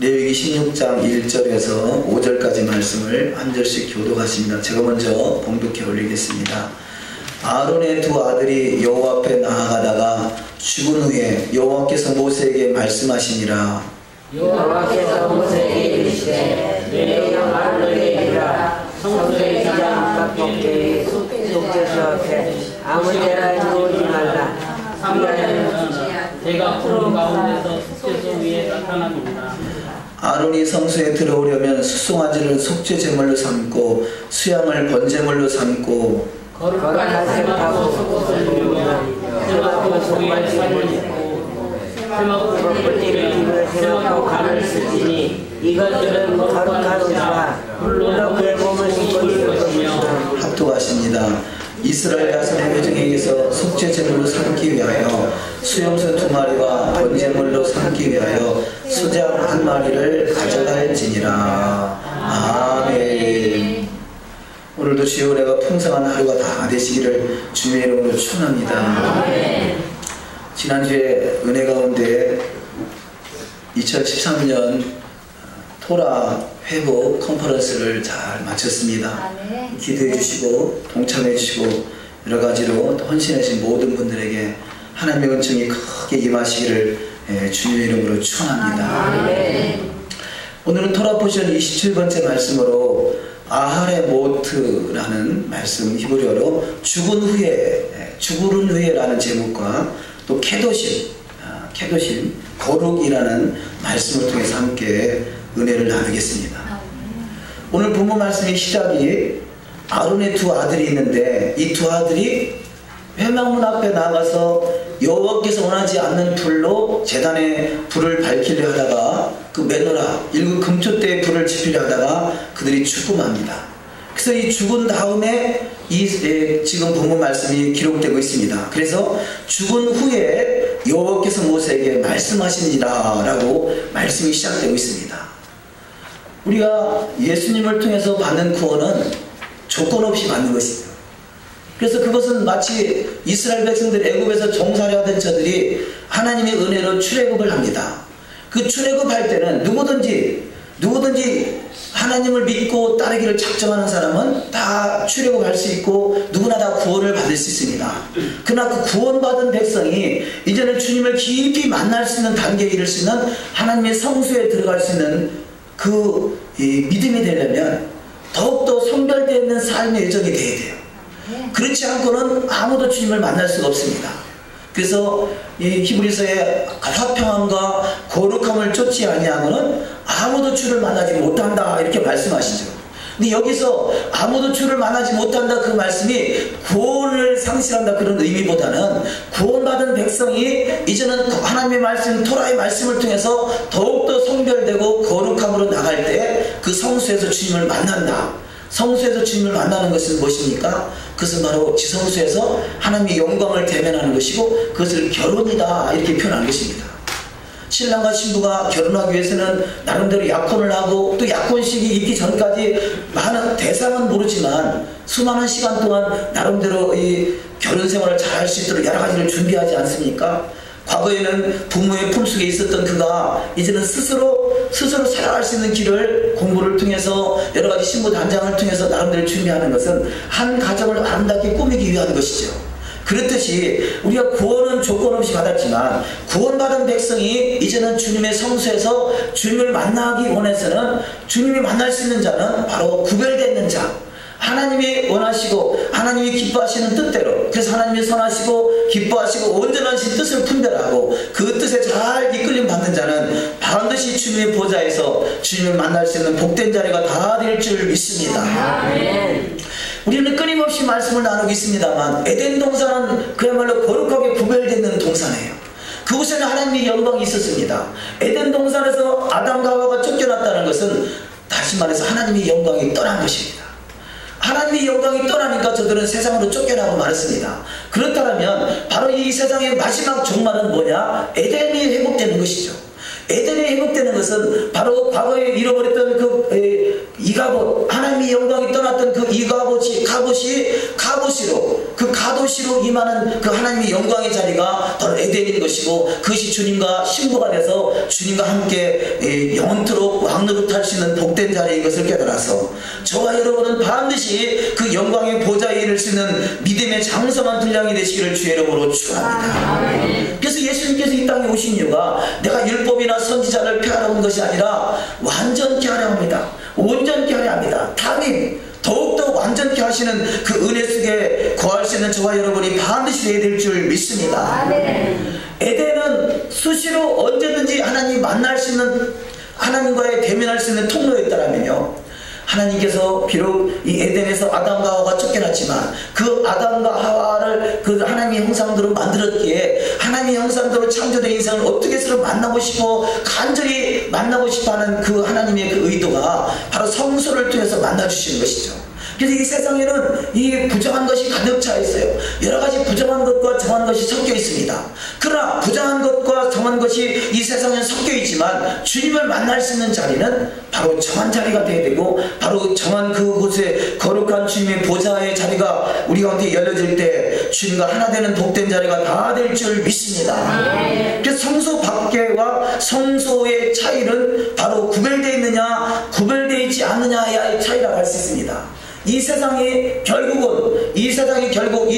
레위기 16장 1절에서 5절까지 말씀을 한 절씩 교독하십니다. 제가 먼저 봉독해 올리겠습니다. 아론의 두 아들이 여호와 앞에 나아가다가 죽은 후에 여호와께서 모세에게 말씀하시니라. 여호와께서 모세에게 이르시되 내 아론에게 이르라. 성소의 기장 각복계의 속죄소 앞에 아무 데나 누우지 말라. 내가 푸른 가운데서 속죄소 위에 나타나노라. 아론이 성소에 들어오려면 수송아지를 속죄 제물로 삼고 수양을 번제물로 삼고 거룩한 색하고 속옷을 입으며 세마포 속에 살을 입고 세마포 뿔띠를 세마포 간을 쓰지니 이것들은 거룩한 옷이라 물로 그의 몸을 씻고 입을 것이며. 합독하십니다. 이스라엘 자손의 회중에게서 속죄 제물로 삼기 위하여 수염소 2마리와 번제물로 삼기 위하여 소장 1마리를 가져갈지니라. 아멘. 오늘도 주여 은혜가 풍성한 하루가 다 되시기를 주님의 이름으로 축원합니다. 지난주에 은혜 가운데 2013년 토라 회복 컨퍼런스를 잘 마쳤습니다. 기도해 주시고 동참해 주시고 여러 가지로 헌신하신 모든 분들에게 하나님의 은총이 크게 임하시기를 주님의 이름으로 축원합니다. 오늘은 토라 포션 27번째 말씀으로 아하레 모트라는 말씀, 히브리어로 죽은 후에라는 제목과 또 케도심, 거룩이라는 말씀을 통해서 함께 은혜를 나누겠습니다. 오늘 본문 말씀의 시작이 아론의 두 아들이 있는데 이 두 아들이 회막문 앞에 나가서 여호와께서 원하지 않는 불로 제단에 불을 밝히려 하다가 그 메노라 1급 금초대에 불을 지피려 하다가 그들이 죽음합니다. 그래서 이 죽은 다음에 지금 본문 말씀이 기록되고 있습니다. 그래서 죽은 후에 여호와께서 모세에게 말씀하시니라 라고 말씀이 시작되고 있습니다. 우리가 예수님을 통해서 받는 구원은 조건 없이 받는 것입니다. 그래서 그것은 마치 이스라엘 백성들 애굽에서 종살이 하던 저들이 하나님의 은혜로 출애굽을 합니다. 그 출애굽할 때는 누구든지 하나님을 믿고 따르기를 작정하는 사람은 다 출애굽할 수 있고 누구나 다 구원을 받을 수 있습니다. 그러나 그 구원받은 백성이 이제는 주님을 깊이 만날 수 있는 단계에 이를 수 있는 하나님의 성소에 들어갈 수 있는 그 믿음이 되려면 더욱더 성별되어 있는 삶의 여정이 되어야 돼요. 그렇지 않고는 아무도 주님을 만날 수가 없습니다. 그래서 이 히브리서의 화평함과 거룩함을 쫓지 아니하고는 아무도 주를 만나지 못한다 이렇게 말씀하시죠. 근데 여기서 아무도 주를 만나지 못한다 그 말씀이 구원을 상실한다 그런 의미보다는 구원받은 백성이 이제는 하나님의 말씀 토라의 말씀을 통해서 더욱더 성별되고 거룩함으로 나갈 때 그 성수에서 주님을 만난다. 성수에서 주님을 만나는 것은 무엇입니까? 그것은 바로 지성수에서 하나님의 영광을 대면하는 것이고 그것을 결혼이다 이렇게 표현한 것입니다. 신랑과 신부가 결혼하기 위해서는 나름대로 약혼을 하고 또 약혼식이 있기 전까지 많은 대상은 모르지만 수많은 시간 동안 나름대로 이 결혼 생활을 잘 할 수 있도록 여러 가지를 준비하지 않습니까? 과거에는 부모의 품속에 있었던 그가 이제는 스스로 살아갈 수 있는 길을 공부를 통해서 여러 가지 신부 단장을 통해서 나름대로 준비하는 것은 한 가정을 아름답게 꾸미기 위한 것이죠. 그렇듯이 우리가 구원은 조건 없이 받았지만 구원받은 백성이 이제는 주님의 성소에서 주님을 만나기 원해서는 주님이 만날 수 있는 자는 바로 구별되는 자, 하나님이 원하시고 하나님이 기뻐하시는 뜻대로, 그래서 하나님이 선하시고 기뻐하시고 온전하신 뜻을 분별하고 그 뜻에 잘 이끌림 받는 자는 반드시 주님의 보좌에서 주님을 만날 수 있는 복된 자리가 다 될 줄 믿습니다. 아멘. 우리는 끊임없이 말씀을 나누고 있습니다만 에덴 동산은 그야말로 거룩하게 구별되는 동산이에요. 그곳에는 하나님의 영광이 있었습니다. 에덴 동산에서 아담과 하와가 쫓겨났다는 것은 다시 말해서 하나님의 영광이 떠난 것입니다. 하나님의 영광이 떠나니까 저들은 세상으로 쫓겨나고 말았습니다. 그렇다면 바로 이 세상의 마지막 종말은 뭐냐? 에덴이 회복되는 것이죠. 에덴이 회복되는 것은 바로 과거에 잃어버렸던 그 이가봇, 하나님의 영광이 떠났던 그 이가봇이 가봇이로, 그 가도시로 임하는 그 하나님의 영광의 자리가 바로 에덴인 것이고, 그것이 주님과 신부가 돼서 주님과 함께 영원토록 왕노릇할 수 있는 복된 자리인 것을 깨달아서 저와 여러분은 반드시 그 영광의 보좌에 이를 수 있는 믿음의 장성한 분량이 되시기를 주의 이름으로 축원합니다. 그래서 예수님께서 이 땅에 오신 이유가 내가 율법이나 선지자를 폐하러 온 것이 아니라 완전케 하려 합니다. 온전케 하려 합니다. 다윗 더욱더 완전케 하시는 그 은혜 속에 거할 수 있는 저와 여러분이 반드시 되어야 될 줄 믿습니다. 에덴은 수시로 언제든지 하나님 만날 수 있는, 하나님과의 대면할 수 있는 통로였다라면요, 하나님께서 비록 이 에덴에서 아담과 하와가 쫓겨났지만 그 아담과 하와를 그 하나님의 형상대로 만들었기에 하나님의 형상대로 창조된 인생을 어떻게 서로 만나고 싶어, 간절히 만나고 싶어하는 그 하나님의 그 의도가 바로 성소를 통해서 만나주시는 것이죠. 그래서 이 세상에는 이 부정한 것이 가득 차 있어요. 여러 가지 부정한 것과 정한 것이 섞여 있습니다. 그러나 부정한 것과 정한 것이 이 세상에 섞여 있지만 주님을 만날 수 있는 자리는 바로 정한 자리가 되어야 되고, 바로 정한 그곳에 거룩한 주님의 보좌의 자리가 우리 가운데 열려질 때 주님과 하나 되는 복된 자리가 다 될 줄 믿습니다. 그래서 성소 밖에와 성소의 차이는 바로 구별되어 있느냐 구별되어 있지 않느냐의 차이라고 할 수 있습니다. 이 세상이 결국 이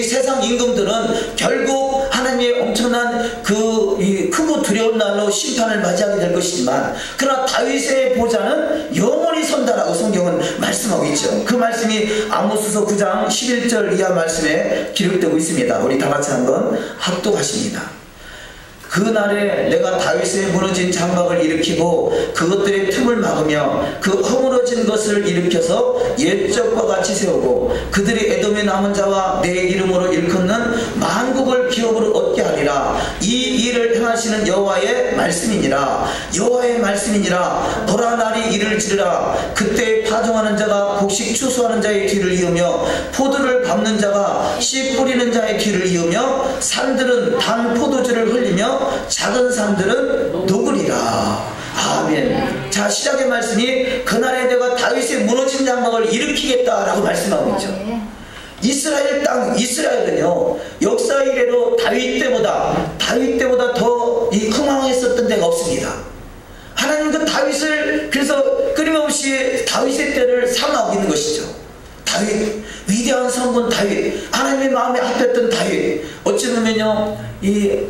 세상 임금들은 결국 하나님의 엄청난 그 크고 두려운 날로 심판을 맞이하게 될 것이지만, 그러나 다윗의 보좌는 영원히 선다라고 성경은 말씀하고 있죠. 그 말씀이 아모스서 9장 11절 이하 말씀에 기록되고 있습니다. 우리 다 같이 한번 합독하십니다. 그날에 내가 다윗의 무너진 장막을 일으키고 그것들의 틈을 막으며 그 허물어진 것을 일으켜서 옛적과 같이 세우고 그들이 에돔의 남은 자와 내 이름으로 일컫는 만국을 기업으로 얻게 하리라. 이 일을 행하시는 여호와의 말씀이니라. 여호와의 말씀이니라. 보라 날이 이를 지르라. 그때 파종하는 자가 곡식 추수하는 자의 뒤를 이으며 포도를 밟는 자가 씨 뿌리는 자의 뒤를 이으며 산들은 단 포도주를 흘리며 작은 산들은 녹으리라. 아멘. 자, 시작의 말씀이 그날에 내가 다윗의 무너진 장막을 일으키겠다라고 말씀하고 있죠. 이스라엘 땅, 이스라엘은요 역사 이래로 다윗 때보다 더 흥황했었던 데가 없습니다. 하나님 그 다윗을 그래서 끊임없이 다윗의 때를 삼아오고 있는 것이죠. 다윗, 위대한 성군 다윗, 하나님의 마음에 합했던 다윗. 어찌 보면요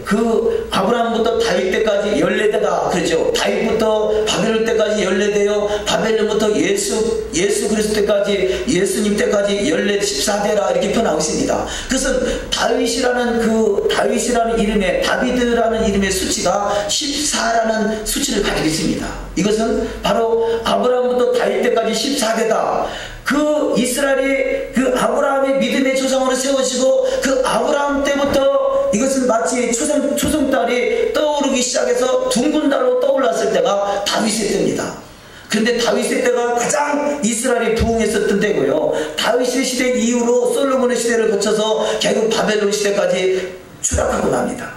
그 아브라함부터 다윗 때까지 14대가 그러죠. 다윗부터 바벨론 때까지 14대요, 바벨론부터 예수 그리스도 때까지, 예수님 때까지 14대라 이렇게 표현하고 있습니다. 그것은 다윗이라는 이름의, 다비드라는 이름의 수치가 14라는 수치를 가지고 있습니다. 이것은 바로 아브라함부터 다윗 때까지 14대다. 그 이스라엘이 그 아브라함의 믿음의 조상으로 세워지고 그 아브라함 때부터 이것은 마치 초승달이 떠오르기 시작해서 둥근 달로 떠올랐을 때가 다윗의 때입니다. 그런데 다윗의 때가 가장 이스라엘이 부흥했었던 때고요. 다윗의 시대 이후로 솔로몬의 시대를 거쳐서 결국 바벨론 시대까지 추락하고 납니다.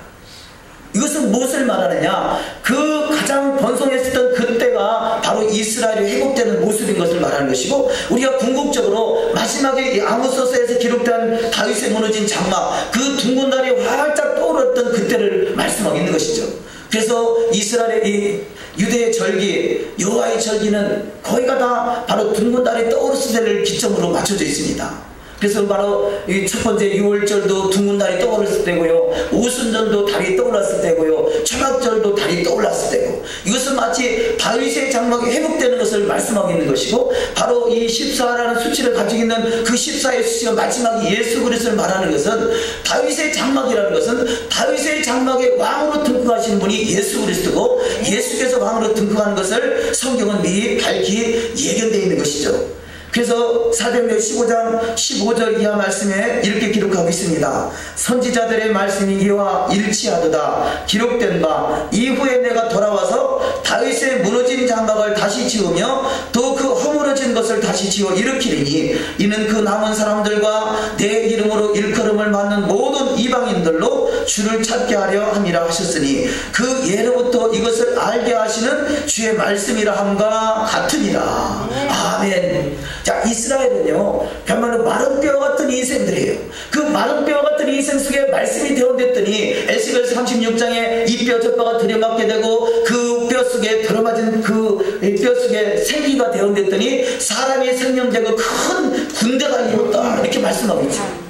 이것은 무엇을 말하느냐? 그 가장 번성했었던 그때가 바로 이스라엘이 회복되는 모습인 것을 말하는 것이고, 우리가 궁극적으로 마지막에 이 아모스서에서 기록된 다윗의 무너진 장막, 그 둥근 달이 활짝 떠오르던 그때를 말씀하고 있는 것이죠. 그래서 이스라엘의 이 유대의 절기, 여호와의 절기는 거의가 다 바로 둥근 달이 떠오르는 때를 기점으로 맞춰져 있습니다. 그래서 바로 이 첫 번째 6월절도 둥근 달이 떠올랐을 때고요, 오순절도 달이 떠올랐을 때고요, 초막절도 달이 떠올랐을 때고, 이것은 마치 다윗의 장막이 회복되는 것을 말씀하고 있는 것이고, 바로 이 14라는 수치를 가지고 있는 그 14의 수치가 마지막에 예수 그리스도를 말하는 것은, 다윗의 장막이라는 것은 다윗의 장막에 왕으로 등극하시는 분이 예수 그리스도고, 예수께서 왕으로 등극하는 것을 성경은 미리 밝히 예견되어 있는 것이죠. 그래서 사도행전 15장 15절 이하 말씀에 이렇게 기록하고 있습니다. 선지자들의 말씀이 이와 일치하도다. 기록된 바 이후에 내가 돌아와서 다윗의 무너진 장막을 다시 지으며 또 그 허물어진 것을 다시 지어 일으키리니 이는 그 남은 사람들과 내 이름으로 일컬음을 받는 모든 이방인들로 주를 찾게 하려 함이라 하셨으니 그 예로부터 이것을 알게 하시는 주의 말씀이라 함과 같으니라. 아멘. 자, 이스라엘은요 정말로 마른 뼈 같은 인생들이에요. 그 마른 뼈 같은 인생 속에 말씀이 대원됐더니 에스겔 36장에 이 뼈 저 뼈가 들여맞게 되고 그 뼈 속에 들어맞은 그 뼈 속에 생기가 대원됐더니 사람이 생명되고 큰 군대가 이뤘다 이렇게 말씀하고 있죠.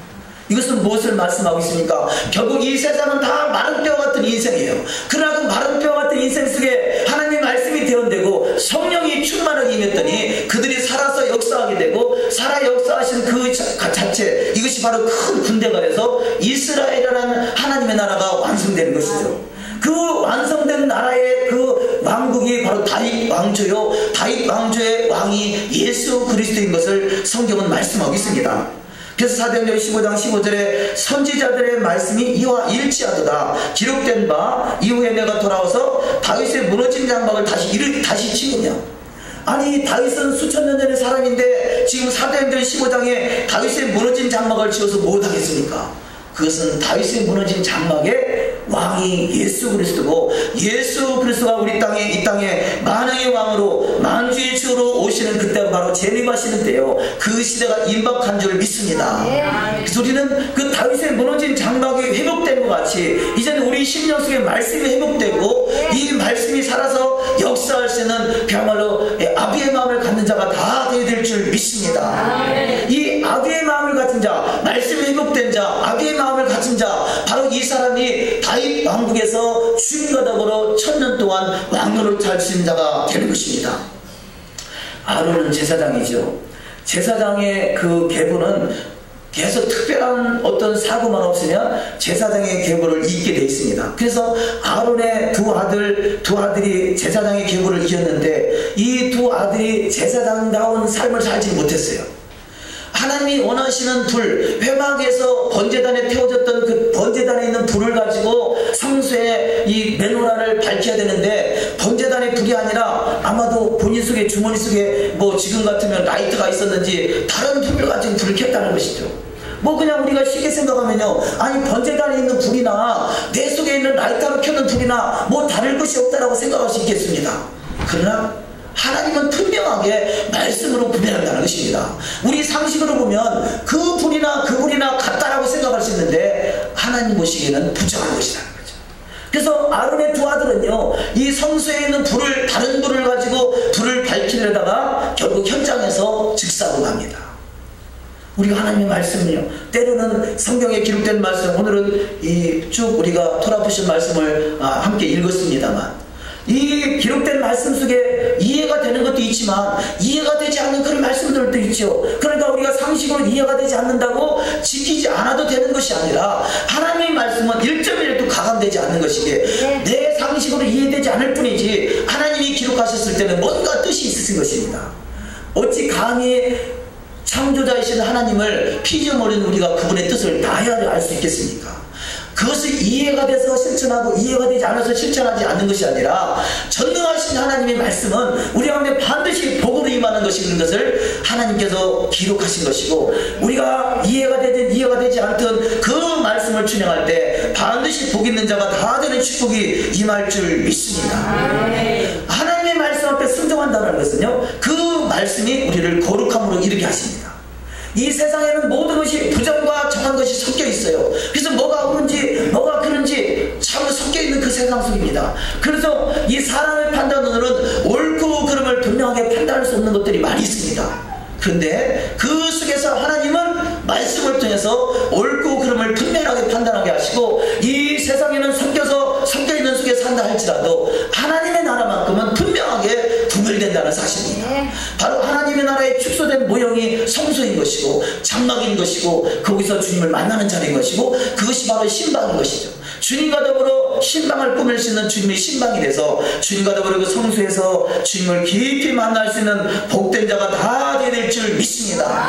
이것은 무엇을 말씀하고 있습니까? 결국 이 세상은 다 마른 뼈 같은 인생이에요. 그러나 그 마른 뼈 같은 인생 속에 하나님 말씀이 대원되고 성령이 충만하게 임했더니 그들이 살아서 역사하게 되고 살아 역사하신 그 자체, 이것이 바로 큰 군대가 돼서 이스라엘이라는 하나님의 나라가 완성되는 것이죠. 그 완성된 나라의 그 왕국이 바로 다윗 왕조요, 다윗 왕조의 왕이 예수 그리스도인 것을 성경은 말씀하고 있습니다. 그래서 사도행전 15장 15절에 선지자들의 말씀이 이와 일치하도다 기록된 바 이후에 내가 돌아와서 다윗의 무너진 장막을 다시 치우며. 아니, 다윗은 수천 년 전의 사람인데 지금 사도행전 15장에 다윗의 무너진 장막을 지어서 못하겠습니까? 그것은 다윗의 무너진 장막에 왕이 예수 그리스도고, 예수 그리스도가 우리 이 땅에 만왕의 왕으로 만주의 주로 오시는 그때가 바로 재림하시는 때요. 그 시대가 임박한 줄 믿습니다. 그래서 우리는 그 다윗의 무너진 장막이 회복된 것 같이 이제는 우리 심령 속에 말씀이 회복되고 이 말씀이 살아서 역사할 수 있는 그야말로 아비의 마음을 갖는 자가 다 되어야 될 줄 믿습니다. 이 아비의 마음을 가진 자, 말씀이 회복된 자, 아비의 마음을 가진 자, 바로 이 사람이 다윗 왕국에서 주님과 더불어 1000년 동안 왕노를 할 수 있는 자가 되는 것입니다. 아론은 제사장이죠. 제사장의 그 계보는 계속 특별한 어떤 사고만 없으면 제사장의 계보를 잇게 되어 있습니다. 그래서 아론의 두 아들이 제사장의 계보를 이었는데 이 두 아들이 제사장다운 삶을 살지 못했어요. 하나님이 원하시는 불, 회막에서 번제단에 태워졌던 그 번제단에 있는 불을 가지고 성소에 이 메노라를 밝혀야 되는데 번제단의 불이 아니라 아마도 본인 속에 주머니 속에 뭐 지금 같으면 라이트가 있었는지 다른 불을 가지고 불을 켰다는 것이죠. 뭐 그냥 우리가 쉽게 생각하면요, 아니 번제단에 있는 불이나 내 속에 있는 라이터로 켜는 불이나 뭐 다를 것이 없다라고 생각할 수 있겠습니다. 그러나 하나님은 분명하게 말씀으로 구별한다는 것입니다. 우리 상식으로 보면 그 불이나 그 불이나 같다라고 생각할 수 있는데 하나님 보시기에는 부정한 것이라는 거죠. 그래서 아론의 두 아들은요, 이 성소에 있는 불을, 다른 불을 가지고 불을 밝히려다가 결국 현장에서 즉사고 갑니다. 우리가 하나님의 말씀을요, 때로는 성경에 기록된 말씀, 오늘은 쭉 우리가 토라푸신 말씀을 함께 읽었습니다만 이 기록된 말씀 속에 이해가 되는 것도 있지만 이해가 되지 않는 그런 말씀들도 있죠. 그러니까 우리가 상식으로 이해가 되지 않는다고 지키지 않아도 되는 것이 아니라 하나님의 말씀은 1점이라도 가감되지 않는 것이기에 내 상식으로 이해되지 않을 뿐이지 하나님이 기록하셨을 때는 뭔가 뜻이 있으신 것입니다. 어찌 감히 창조자이신 하나님을 피조물인 우리가 그분의 뜻을 다 해야 알 수 있겠습니까? 그것을 이해가 돼서 실천하고 이해가 되지 않아서 실천하지 않는 것이 아니라 전능하신 하나님의 말씀은 우리 가운데 반드시 복으로 임하는 것인 것을 하나님께서 기록하신 것이고, 우리가 이해가 되든 이해가 되지 않든 그 말씀을 준행할 때 반드시 복 있는 자가 다 되는 축복이 임할 줄 믿습니다. 하나님의 말씀 앞에 순종한다는 것은요, 그 말씀이 우리를 거룩함으로 이르게 하십니다. 이 세상에는 모든 것이 부정과 정한 것이 섞여 있어요. 그래서 뭐가 옳은지 뭐가 그른지 참 섞여 있는 그 세상 속입니다. 그래서 이 사람의 판단으로는 옳고 그름을 분명하게 판단할 수 없는 것들이 많이 있습니다. 그런데 그 속에서 하나님은 말씀을 통해서 옳고 그름을 분명하게 판단하게 하시고, 이 세상에는 섞여 있는 속에 산다 할지라도 하나님의 나라만큼은 분명하게 구별된다는 사실입니다. 바로 하나님의 나라의 축소된 모형이 성소인 것이고 장막인 것이고 거기서 주님을 만나는 자리인 것이고, 그것이 바로 신방인 것이죠. 주님과 더불어 신방을 꾸밀 수 있는 주님의 신방이 돼서 주님과 더불어 그 성소에서 주님을 깊이 만날 수 있는 복된 자가 다 될 줄 믿습니다.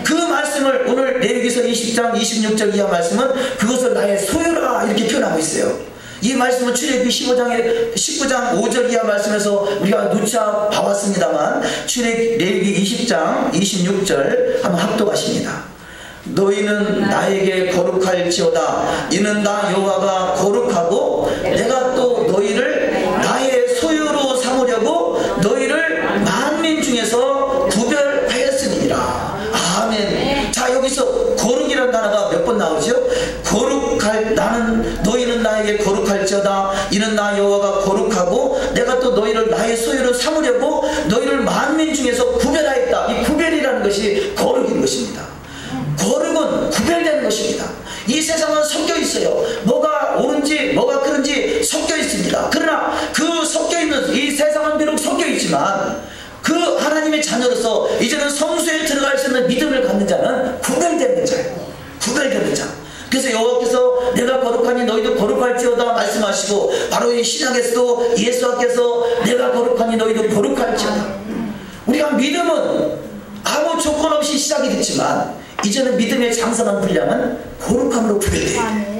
그 말씀을 오늘 레위기서 20장 26절 이하 말씀은 그것을 나의 소유라 이렇게 표현하고 있어요. 이 말씀은 출애굽기 19장 5절 이하 말씀에서 우리가 누차 봐왔습니다만 레위기 20장 26절 한번 합독하십니다. 너희는 나에게 거룩할지어다. 이는 나 여호와가 거룩하고 내가 또 너희를 나의 소유로 삼으려고 너희를 만민 중에서 구별하였으니라. 아멘. 자, 여기서 거룩이라는 단어가 몇 번 나오죠? 나는 너희는 나에게 거룩할지어다. 이는 나 여호와가 거룩하고 내가 또 너희를 나의 소유로 삼으려고 너희를 만민 중에서 구별하였다. 이 구별이라는 것이 거룩인 것입니다. 거룩은 구별되는 것입니다. 이 세상은 섞여 있어요. 뭐가 옳은지 뭐가 그른지 섞여 있습니다. 그러나 그 섞여 있는 이 세상은 비록 섞여 있지만 그 하나님의 자녀로서 이제는 성소에 들어갈 수 있는 믿음을 갖는 자는 구별되는 자예요. 구별되는 자. 그래서 여호와께서 내가 거룩하니 너희도 거룩할지어다 말씀하시고, 바로 이 신약에서도 예수께서 내가 거룩하니 너희도 거룩할지어다. 우리가 믿음은 아무 조건 없이 시작이 됐지만 이제는 믿음의 장성한 분량은 거룩함으로 구별돼요.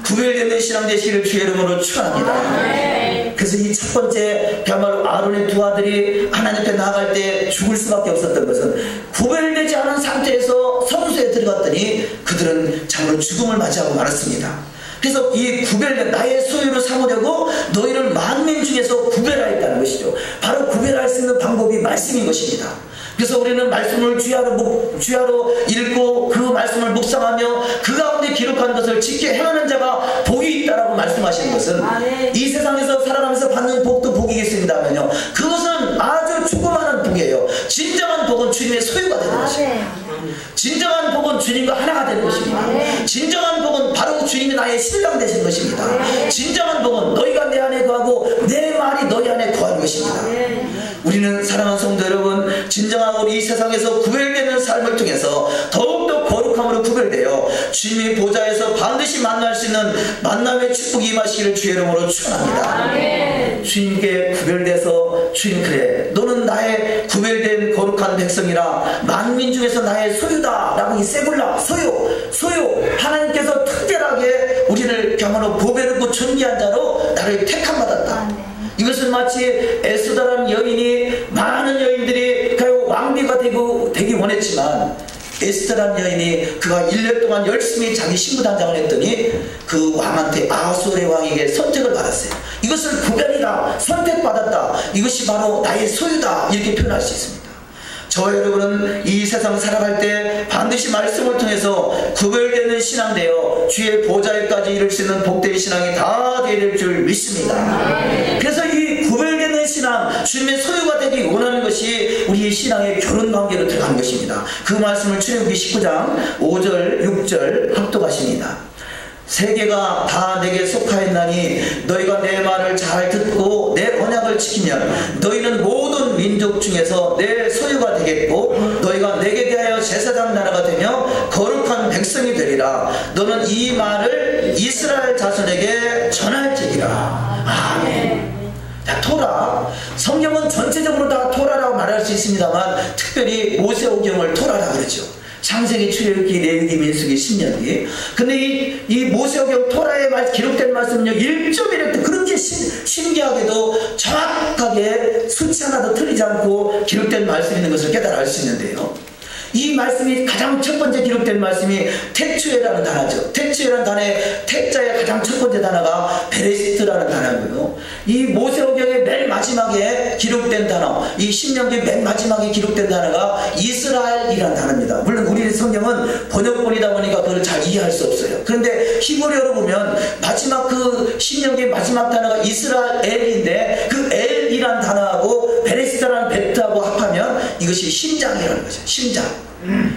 구별되는 신앙 되시기를 주의 이름으로 축원합니다. 그래서 이 첫 번째 그야말로 아론의 두 아들이 하나님 앞에 나아갈 때 죽을 수밖에 없었던 것은 구별되지 않은 상태에서 성소에 들어갔더니 그들은 참으로 죽음을 맞이하고 말았습니다. 그래서 이 구별된 나의 소유로 삼으려고 너희를 만민 중에서 구별하였다는 것이죠. 바로 구별할 수 있는 방법이 말씀인 것입니다. 그래서 우리는 말씀을 주야로 읽고 그 말씀을 묵상하며 그 가운데 기록한 것을 지켜 행하는 자가 복이 있다라고 말씀하시는 것은 이 세상에서 살아가면서 받는 복도 복이겠습니다만요, 그것은 아주 조그마한 복이에요. 진정한 복은 주님의 소유가 되는 것입니다. 진정한 복은 주님과 하나가 되는 것입니다. 진정한 복은 바로 주님이 나의 신랑 되신 것입니다. 진정한 복은 너희가 내 안에 거하고 내 말이 너희 안에 거하는 것입니다. 우리는 사랑하는 성도 여러분, 진정하고 이 세상에서 구별되는 삶을 통해서 더욱더 거룩함으로 구별되어 주님의 보좌에서 반드시 만날 수 있는 만남의 축복이 임하시기를 주의 이름으로 축원합니다. 주님께 구별돼서 주님, 그래 너는 나의 구별된 거룩한 백성이라 만민 중에서 나의 소유다 라고 이 세굴라 소유 하나님께서 특별하게 우리를 그야말로 보배롭고 존귀한 자로 나를 택함받았다. 이것은 마치 에스더라는 여인이 많은 여인들이 왕비가 되기 원했지만 에스더라는 여인이 그가 1년 동안 열심히 자기 신부단장을 했더니 그 왕한테 아수르의 왕에게 선택을 받았어요. 이것을 구별이다, 선택받았다, 이것이 바로 나의 소유다, 이렇게 표현할 수 있습니다. 저와 여러분은 이 세상 살아갈 때 반드시 말씀을 통해서 구별되는 신앙 되어 주의 보좌에까지 이룰 수 있는 복된 신앙이 다 되어야 될 줄 믿습니다. 그래서 이 구별되는 신앙, 주님의 소유가 되기 원하는 것이 우리의 신앙의 결혼관계로 들어가는 것입니다. 그 말씀을 출애굽기 19장 5절 6절 합독하십니다. 세계가 다 내게 속하였나니 너희가 내 말을 잘 듣고 내 언약을 지키면 너희는 모든 민족 중에서 내 소유가 되겠고 너희가 내게 대하여 제사장 나라가 되며 거룩한 백성이 되리라. 너는 이 말을 이스라엘 자손에게 전할지니라. 아멘. 자, 토라, 성경은 전체적으로 다 토라라고 말할 수 있습니다만 특별히 모세오경을 토라라고 그러죠. 창세기, 출애굽기, 레위기, 민수기, 신명기. 근데 이 모세오경 토라에 기록된 말씀은요 1.1획도 그렇게 신기하게도 정확하게 수치 하나도 틀리지 않고 기록된 말씀이 있는 것을 깨달아 알 수 있는데요, 이 말씀이 가장 첫 번째 기록된 말씀이 태초에라는 단어죠. 태초에라는 단어의 태자의 가장 첫 번째 단어가 베레시트라는 단어고요. 이 모세오경의 맨 마지막에 기록된 단어, 이 신명기 맨 마지막에 기록된 단어가 이스라엘이라는 단어입니다. 물론 우리 성경은 번역본이다 보니까 그걸 잘 이해할 수 없어요. 그런데 히브리어로 보면 마지막 그 신명기 마지막 단어가 이스라엘인데 그 엘이라는 단어하고 베레시트라는 베트하고 합하면 이것이 심장이라는 거죠. 심장.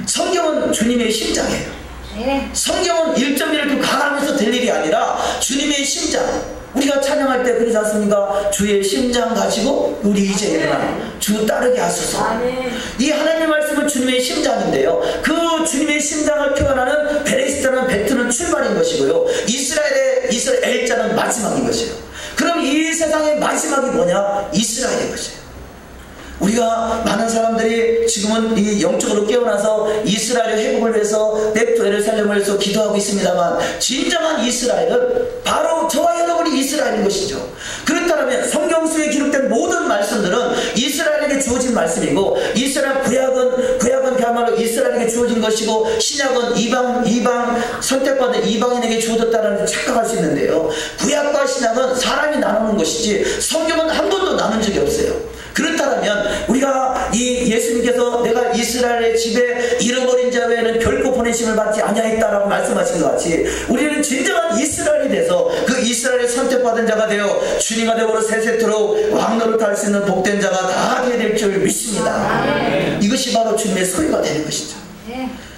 성경은 주님의 심장이에요. 성경은 1.1을 가감해서 될 일이 아니라 주님의 심장. 우리가 찬양할 때 그러지 않습니까? 주의 심장 가지고 우리 이제 일어나 주 따르게 하소서. 이 하나님의 말씀은 주님의 심장인데요, 그 주님의 심장을 표현하는 베레시트라는 베트는 출발인 것이고요, 이스라엘자는 마지막인 것이에요. 그럼 이 세상의 마지막이 뭐냐? 이스라엘인 것이에요. 우리가 많은 사람들이 지금은 이 영적으로 깨어나서 이스라엘의 회복을 위해서 넥토 예루살렘을 위해서 기도하고 있습니다만 진정한 이스라엘은 바로 저와 여러분이 이스라엘인 것이죠. 그렇다면 성경 속에 기록된 모든 말씀들은 이스라엘에게 주어진 말씀이고, 이스라엘 구약은 그야말로 이스라엘에게 이스라엘에게 주어진 것이고 신약은 이방 선택받은 이방인에게 주어졌다는 착각할 수 있는데요. 구약과 신약은 사람이 나누는 것이지 성경은 한 번도 나눈 적이 없어요. 그렇다면 우리가 이 예수님께서 내가 이스라엘의 집에 잃어버린 자 외에는 결코 보내심을 받지 아니하였다라고 말씀하신 것 같이 우리는 진정한 이스라엘이 돼서 그 이스라엘의 선택받은 자가 되어 주님과 더불어 세세토록 왕노릇 할 수 있는 복된 자가 다 되어야 될 줄 믿습니다. 이것이 바로 주님의 소유가 되는 것이죠.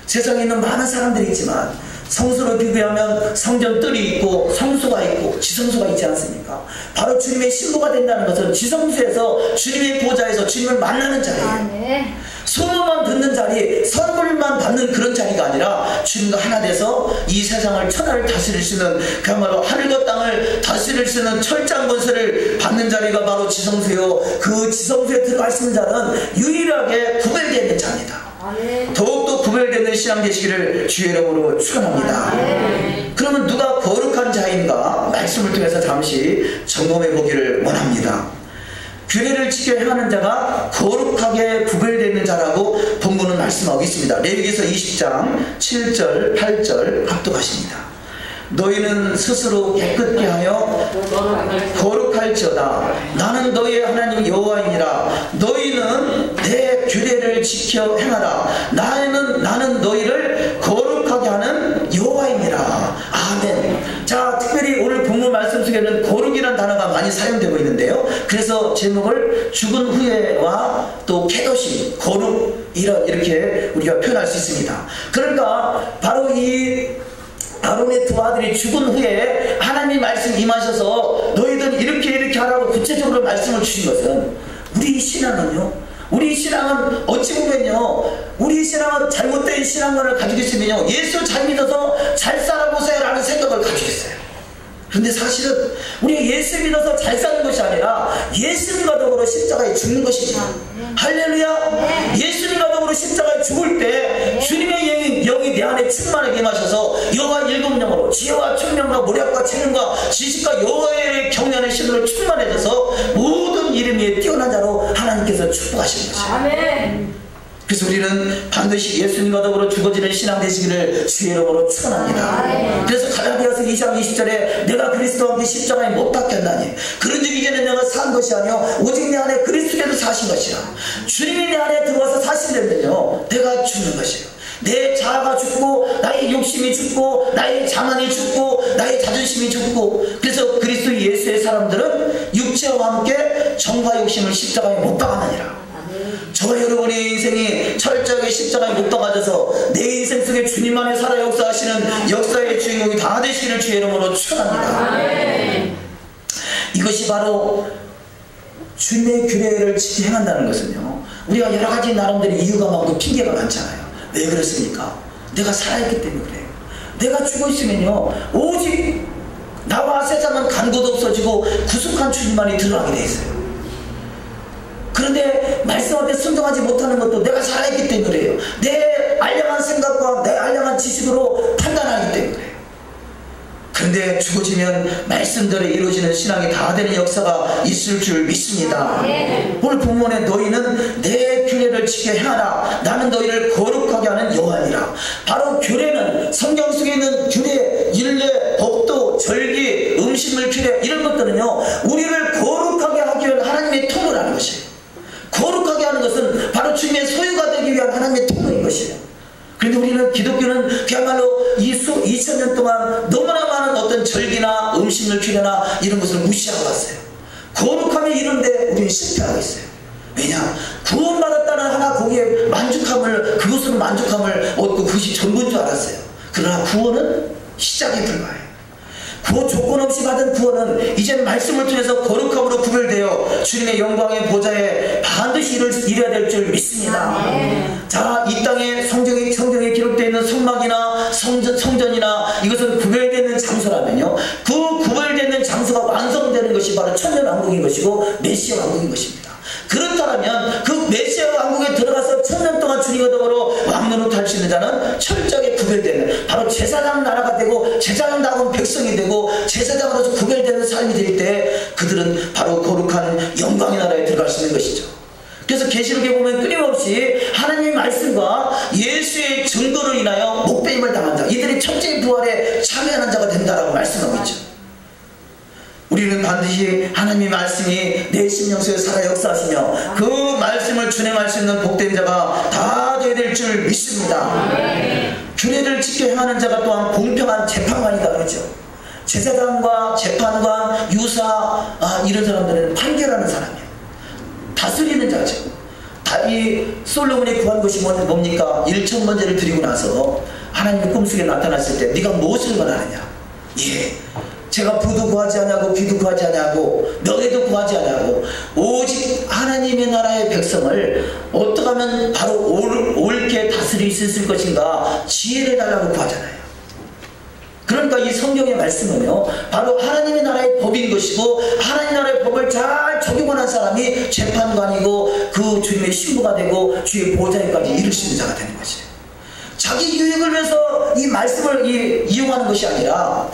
세상에 있는 많은 사람들이 있지만 성소로 비교하면 성전 뜰이 있고 성소가 있고 지성소가 있지 않습니까? 바로 주님의 신부가 된다는 것은 지성소에서 주님의 보좌에서 주님을 만나는 자리예요. 소문만 듣는 자리, 선물만 받는 그런 자리가 아니라 주님과 하나 돼서 이 세상을 천하를 다스릴 수 있는 그야말로 하늘과 땅을 다스릴 수 있는 철장 권세를 받는 자리가 바로 지성소요. 그 지성소에 들어갈 수 있는 자는 유일하게 구별되어 있는 자입니다. 더욱더 구별되는 신앙 되시기를 주의 이름으로 축원합니다. 그러면 누가 거룩한 자인가 말씀을 통해서 잠시 점검해 보기를 원합니다. 규례를 지켜 행하는 자가 거룩하게 구별되는 자라고 본문은 말씀하고 있습니다. 레위기서 20장 7절 8절 합독하십니다. 너희는 스스로 깨끗게 하여 거룩할지어다. 나는 너희의 하나님 여호와이니라. 너희는 내 규례를 지켜 행하라. 나는 너희를 거룩하게 하는 여호와이니라. 아멘. 자, 특별히 오늘 본문 말씀 속에는 거룩이라는 단어가 많이 사용되고 있는데요. 그래서 제목을 죽은 후에와 또 케도심, 거룩 이렇게 우리가 표현할 수 있습니다. 그러니까 바로 이 아론의 두 아들이 죽은 후에 하나님 말씀 임하셔서 너희들 이렇게 하라고 구체적으로 말씀을 주신 것은 우리 신앙은요, 우리 신앙은 어찌 보면요, 우리 신앙은 잘못된 신앙관을 가지고 있으면요, 예수 잘 믿어서 잘 살아보세요 라는 생각을 가지고 있어요. 그런데 사실은 우리가 예수 믿어서 잘 사는 것이 아니라 예수님과 더불어 십자가에 죽는 것이죠. 할렐루야. 예수님과 더불어 십자가에 죽을 때 주님의 영이 내 안에 충만하게 임하셔서 여호와 일곱 영으로 지혜와 총명과 모략과 재능과 지식과 여호와의 경외하는 신으로 충만해져서 모든 이름 위에 뛰어난 자로 하나님께서 축복하시는 것이에요. 아멘. 그래서 우리는 반드시 예수님과 더불어 죽어지는 신앙 되시기를 주의 이름으로 축원합니다. 그래서 갈라디아서 2장 20절에 내가 그리스도와 함께 십자가에 못 박혔나니 그런즉 이제는 내가 산 것이 아니요 오직 내 안에 그리스도께서 사신 것이라. 주님이 내 안에 들어와서 사시려면요 내가 죽는 것이에요. 내 자아가 죽고 나의 욕심이 죽고 나의 자만이 죽고 나의 자존심이 죽고, 그래서 그리스도 예수의 사람들은 육체와 함께 정과 욕심을 십자가에 못 박았느니라. 저와 여러분의 인생이 철저하게 십자가에 못 박아져서 내 인생 속에 주님 안에 살아 역사하시는 역사의 주인공이 다 되시기를 주의 이름으로 축원합니다. 이것이 바로 주님의 규례를 지켜 행한다는 것은요, 우리가 여러 가지 나름대로 이유가 많고 핑계가 많잖아요. 왜 그렇습니까? 내가 살아있기 때문에 그래요. 내가 죽어 있으면요 오직 나와 세상은 간 곳 없어지고 구속한 주님만이 드러나게 돼 있어요. 그런데 말씀 앞에 순종하지 못하는 것도 내가 살아있기 때문에 그래요. 내 알량한 생각과 내 알량한 지식으로 판단하기 때문에 그래요. 그런데 죽어지면 말씀대로 이루어지는 신앙이 다 되는 역사가 있을 줄 믿습니다. 오늘 본문에 너희는 내 규례를 지켜 행하라. 나는 너희를 거룩하게 하는 여호와니라. 바로 규례는 성경 속에 있는 규례, 율례, 법도, 절기, 음식물 규례 이런 것들은요 우리를 거룩하게 하기 위한 하나님의 통로라는 것이에요. 거룩하게 하는 것은 바로 주님의 소유가 되기 위한 하나님의 통로인 것이에요. 그런데 우리는 기독교는 그야말로 2000년 동안 너무나 많은 어떤 절기나 음식물 규례나 이런 것을 무시하고 왔어요. 거룩함이 이런데 우리는 실패하고 있어요. 왜냐? 구원받았다는 하나 거기에 만족함을, 그것으로 만족함을 얻고 그것이 전부인 줄 알았어요. 그러나 구원은 시작에 불과해요. 구원 조건 없이 받은 구원은 이제 말씀을 통해서 거룩함으로 구별되어 주님의 영광의 보좌에 반드시 이뤄야 될 줄 믿습니다. 자, 이 땅에 성경에 기록되어 있는 성막이나 성전이나 이것은 구별되는 장소라면요, 그 구별되는 장소가 완성되는 것이 바로 천년왕국인 것이고 메시아 왕국인 것입니다. 그렇다면 그 메시아 왕국에 들어가서 1000년 동안 주님과 더불어 왕노릇 할 수 있는 자는 철저하게 구별되는 바로 제사장 나라가 되고 제사장다운 백성이 되고 제사장으로서 구별되는 삶이 될 때 그들은 바로 거룩한 영광의 나라에 들어갈 수 있는 것이죠. 그래서 계시록에 보면 끊임없이 하나님의 말씀과 예수의 증거로 인하여 목배임을 당한 자, 이들이 첫째 부활에 참여하는 자가 된다라고 말씀하고 있죠. 우리는 반드시 하나님의 말씀이 내 심령속에 살아 역사하시며 그 말씀을 준행할 수 있는 복된 자가 다 되어야 될 줄 믿습니다. 규례를 지켜 행하는 자가 또한 공평한 재판관이다 그러죠. 제사장과 재판관, 유사, 이런 사람들은 판결하는 사람이에요. 다스리는 자죠. 이 솔로몬이 구한 것이 뭡니까? 1,000번제를 드리고 나서 하나님의 꿈속에 나타났을 때 네가 무엇을 원하느냐? 예, 제가 부도 구하지 않냐고, 귀도 구하지 않냐고, 명예도 구하지 않냐고, 오직 하나님의 나라의 백성을 어떻게 하면 바로 옳게 다스릴 수 있을 것인가 지혜를 달라고 구하잖아요. 그러니까 이 성경의 말씀은요, 바로 하나님의 나라의 법인 것이고, 하나님의 나라의 법을 잘 적용하는 사람이 재판관이고 그 주님의 신부가 되고 주의 보호자에까지 이룰 수 있는 자가 되는 것이에요. 자기 유익을 위해서 이 말씀을 이용하는 것이 아니라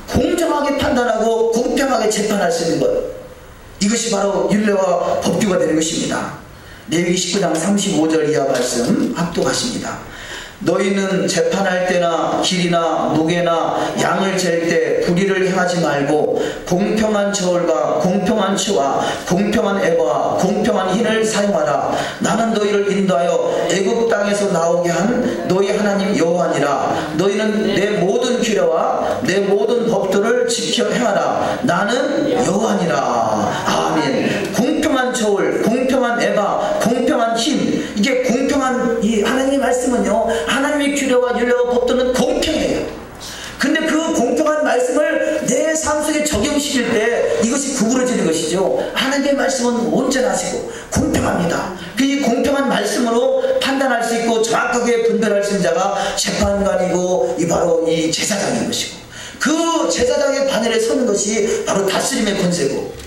공정하게 판단하고 공평하게 재판할 수 있는 것, 이것이 바로 율례와 법규가 되는 것입니다. 레위기 19장 35절 이하 말씀 합독하십니다. 너희는 재판할 때나 길이나 무게나 양을 잴 때 불의를 행하지 말고 공평한 저울과 공평한 치와 공평한 에바와 공평한 흰을 사용하라. 나는 너희를 인도하여 애굽 땅에서 나오게 한 너희 하나님 여호와니라. 너희는 내 모든 규례와 내 모든 법도를 지켜 행하라. 나는 여호와니라. 아멘. 공평한 저울, 공평한 에바, 공평한 흰, 이게 공평한 이 하나님의 말씀은요, 하나님의 규례와 율례와 법도는 공평해요. 근데 그 공평한 말씀을 내 삶 속에 적용시킬 때 이것이 구부러지는 것이죠. 하나님의 말씀은 온전하시고 공평합니다. 그 공평한 말씀으로 판단할 수 있고 정확하게 분별할 수 있는 자가 재판관이고 바로 이 제사장인 것이고, 그 제사장의 반열에 서는 것이 바로 다스림의 권세고,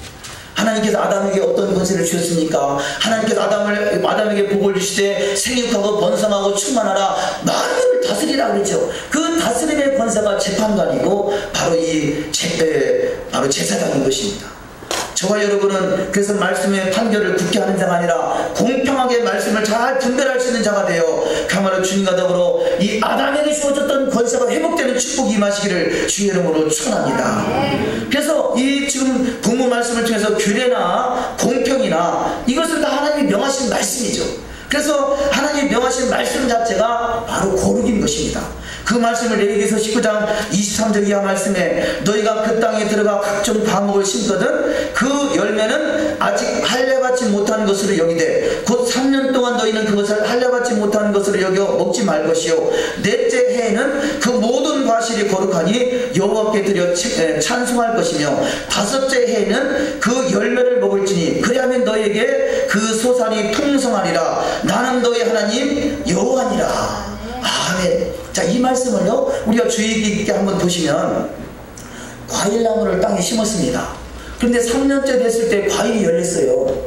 하나님께서 아담에게 어떤 권세를 주셨습니까? 하나님께서 아담에게 복을 주시되 생육하고 번성하고 충만하라, 만물을 다스리라 그랬죠. 그 다스림의 권세가 재판관이고 바로 제사장인 것입니다. 저와 여러분은 그래서 말씀의 판결을 굳게 하는 자가 아니라 공평하게 말씀을 잘 분별할 수 있는 자가 되어 그야말로 주님과 더불어 이 아담에게 주어졌던 권세가 회복되는 축복이 임하시기를 주의 이름으로 축원합니다. 그래서 이 지금 본문 말씀을 통해서 규례나 공평이나 이것은 다 하나님이 명하신 말씀이죠. 그래서 하나님이 명하신 말씀 자체가 바로 거룩인 것입니다. 그 말씀을 레위기서 19장 23절 이하 말씀에 너희가 그 땅에 들어가 각종 과목을 심거든 그 열매는 아직 할례받지 못한 것으로 여기되 곧 3년 동안 너희는 그것을 할례받지 못한 것으로 여겨 먹지 말 것이요 넷째 해에는 그 모든 과실이 거룩하니 여호와께 드려 찬송할 것이며 다섯째 해에는 그 열매를 먹을지니 그리하면 너희에게 그 소산이 풍성하리라. 나는 너희 하나님 여호와니라. 아멘. 자, 이 말씀을요 우리가 주의 깊게 한번 보시면, 과일나무를 땅에 심었습니다. 그런데 3년째 됐을 때 과일이 열렸어요.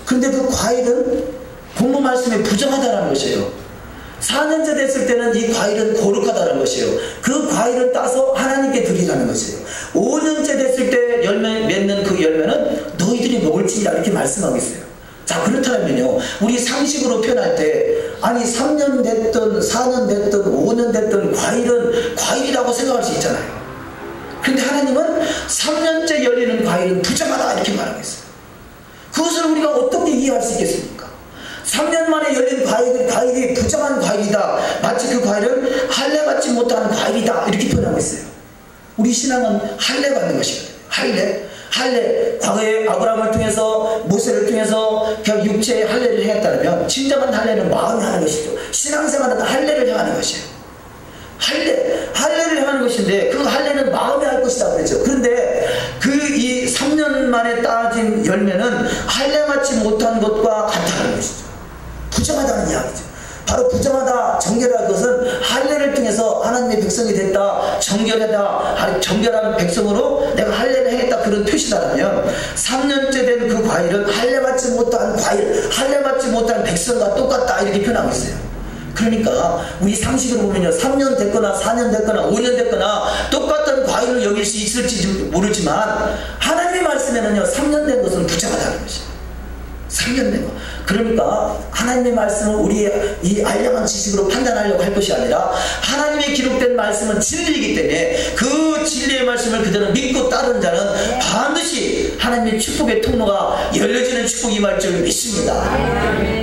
그런데 그 과일은 본문 말씀에 부정하다는 것이에요. 4년째 됐을 때는 이 과일은 거룩하다는 것이에요. 그 과일을 따서 하나님께 드리라는 것이에요. 5년째 됐을 때 열매 맺는 그 열매는 너희들이 먹을지니라 이렇게 말씀하고 있어요. 자, 그렇다면요 우리 상식으로 표현할 때, 아니 3년 됐든 4년 됐든 5년 됐든 과일은 과일이라고 생각할 수 있잖아요. 그런데 하나님은 3년째 열리는 과일은 부정하다 이렇게 말하고 있어요. 그것을 우리가 어떻게 이해할 수 있겠습니까? 3년 만에 열린 과일이 부정한 과일이다, 마치 그 과일은 할례받지 못한 과일이다 이렇게 표현하고 있어요. 우리 신앙은 할례받는 것이거든요. 할례, 과거에 아브라함을 통해서 모세를 통해서 그냥 육체의 할례를 행했다면, 진정한 할례는 마음이 하는 것이죠. 신앙생활은 할례를 행하는 것이에요. 할례를 행하는 것인데 그 할례는 마음이 할 것이다 그랬죠. 그런데 이 3년 만에 따진 열매는 할례받지 못한 것과 같다는 것이죠. 부정하다는 이야기죠. 바로 부정하다, 정결한 것은 할례를 통해서 하나님의 백성이 됐다, 정결한 백성으로 내가 할례를 행했다, 그런 표시다라면 3년째 된 그 과일은 할례받지 못한 과일, 할례받지 못한 백성과 똑같다 이렇게 표현하고 있어요. 그러니까 우리 상식으로 보면요 3년 됐거나 4년 됐거나 5년 됐거나 똑같은 과일을 여길 수 있을지 모르지만 하나님의 말씀에는요 3년 된 것은 부정하다는 것이에요. 3년 거. 그러니까 하나님의 말씀을 우리의 이 알량한 지식으로 판단하려고 할 것이 아니라 하나님의 기록된 말씀은 진리이기 때문에 그 진리의 말씀을 그대로 믿고 따르는 자는 반드시 하나님의 축복의 통로가 열려지는 축복이 임할 줄 믿습니다.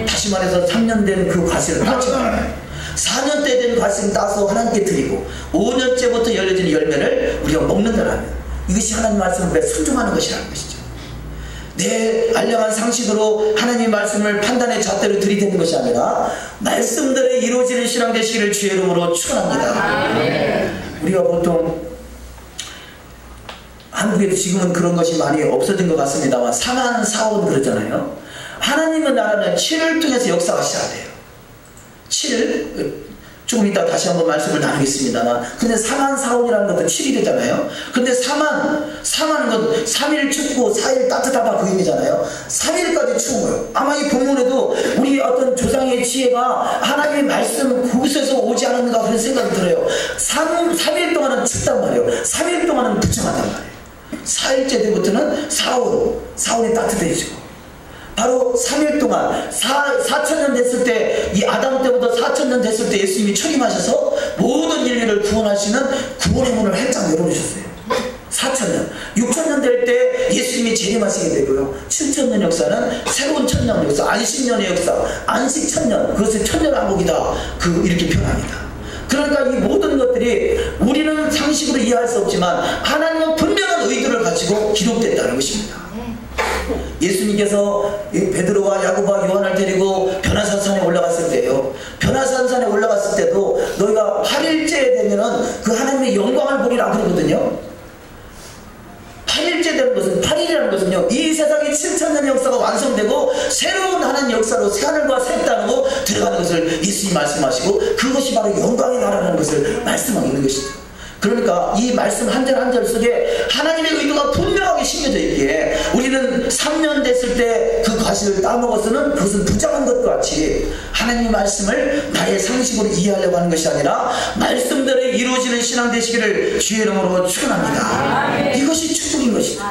다시 말해서 3년 된 그 과실을 따지 말아요. 4년 때 된 과실을 따서 하나님께 드리고 5년째부터 열려지는 열매를 우리가 먹는다라면 이것이 하나님 말씀을 순종하는 것이라는 것이죠. 내 알량한 상식으로 하나님의 말씀을 판단의 잣대로 들이대는 것이 아니라 말씀대로 이루어지는 신앙 되시기를 주의 이름으로 축원합니다. 우리가 보통 한국에도 지금은 그런 것이 많이 없어진 것 같습니다만 상한 사원 그러잖아요. 하나님의 나라는 7을 통해서 역사하셔야 돼요. 7을 조금 이따 다시 한번 말씀을 나누겠습니다만 근데 상한 사원이라는 것도 7이 되잖아요. 근데 상한 건 3일 춥고 4일 따뜻하다 그 의미잖아요. 3일까지 추운 거예요. 아마 이 본문에도 우리 어떤 조상의 지혜가 하나님의 말씀 그곳에서 오지 않았는가 그런 생각이 들어요. 3일 동안은 춥단 말이에요. 3일 동안은 부정하단 말이에요. 4일째 때부터는 사원이 따뜻해지고 바로 3일 동안 4,000년 됐을 때 이 아담 때부터 4,000년 됐을 때 예수님이 출임하셔서 모든 인류를 구원하시는 구원의 문을 활짝 열어주셨어요. 4,000년 6,000년 될 때 예수님이 재림하시게 되고요. 7,000년 역사는 새로운 천년 역사 안식년의 역사 안식 천년 그것을 천년왕국이다 이렇게 표현합니다. 그러니까 이 모든 것들이 우리는 상식으로 이해할 수 없지만 하나님은 분명한 의도를 가지고 기록됐다는 것입니다. 예수님께서 베드로와 야고보와 요한을 데리고 변화산산에 올라갔을 때요. 변화산산에 올라갔을 때도 너희가 8일째 되면은 그 하나님의 영광을 보리라 그러거든요. 8일째 되는 것은 8일이라는 것은요. 이 세상의 7,000년의 역사가 완성되고 새로운 하나님 역사로 새하늘과 새 땅으로 들어가는 것을 예수님이 말씀하시고 그것이 바로 영광의 나라라는 것을 말씀하고 있는 것이죠. 그러니까 이 말씀 한 절 한 절 속에 하나님의 의도가 분명하게 심겨져 있기에 우리는 3년 됐을 때 그 과실을 따먹어서는 그것은 부정한 것과 같이 하나님의 말씀을 나의 상식으로 이해하려고 하는 것이 아니라 말씀대로 이루어지는 신앙 되시기를 주의 이름으로 축원합니다. 이것이 축복인 것이죠.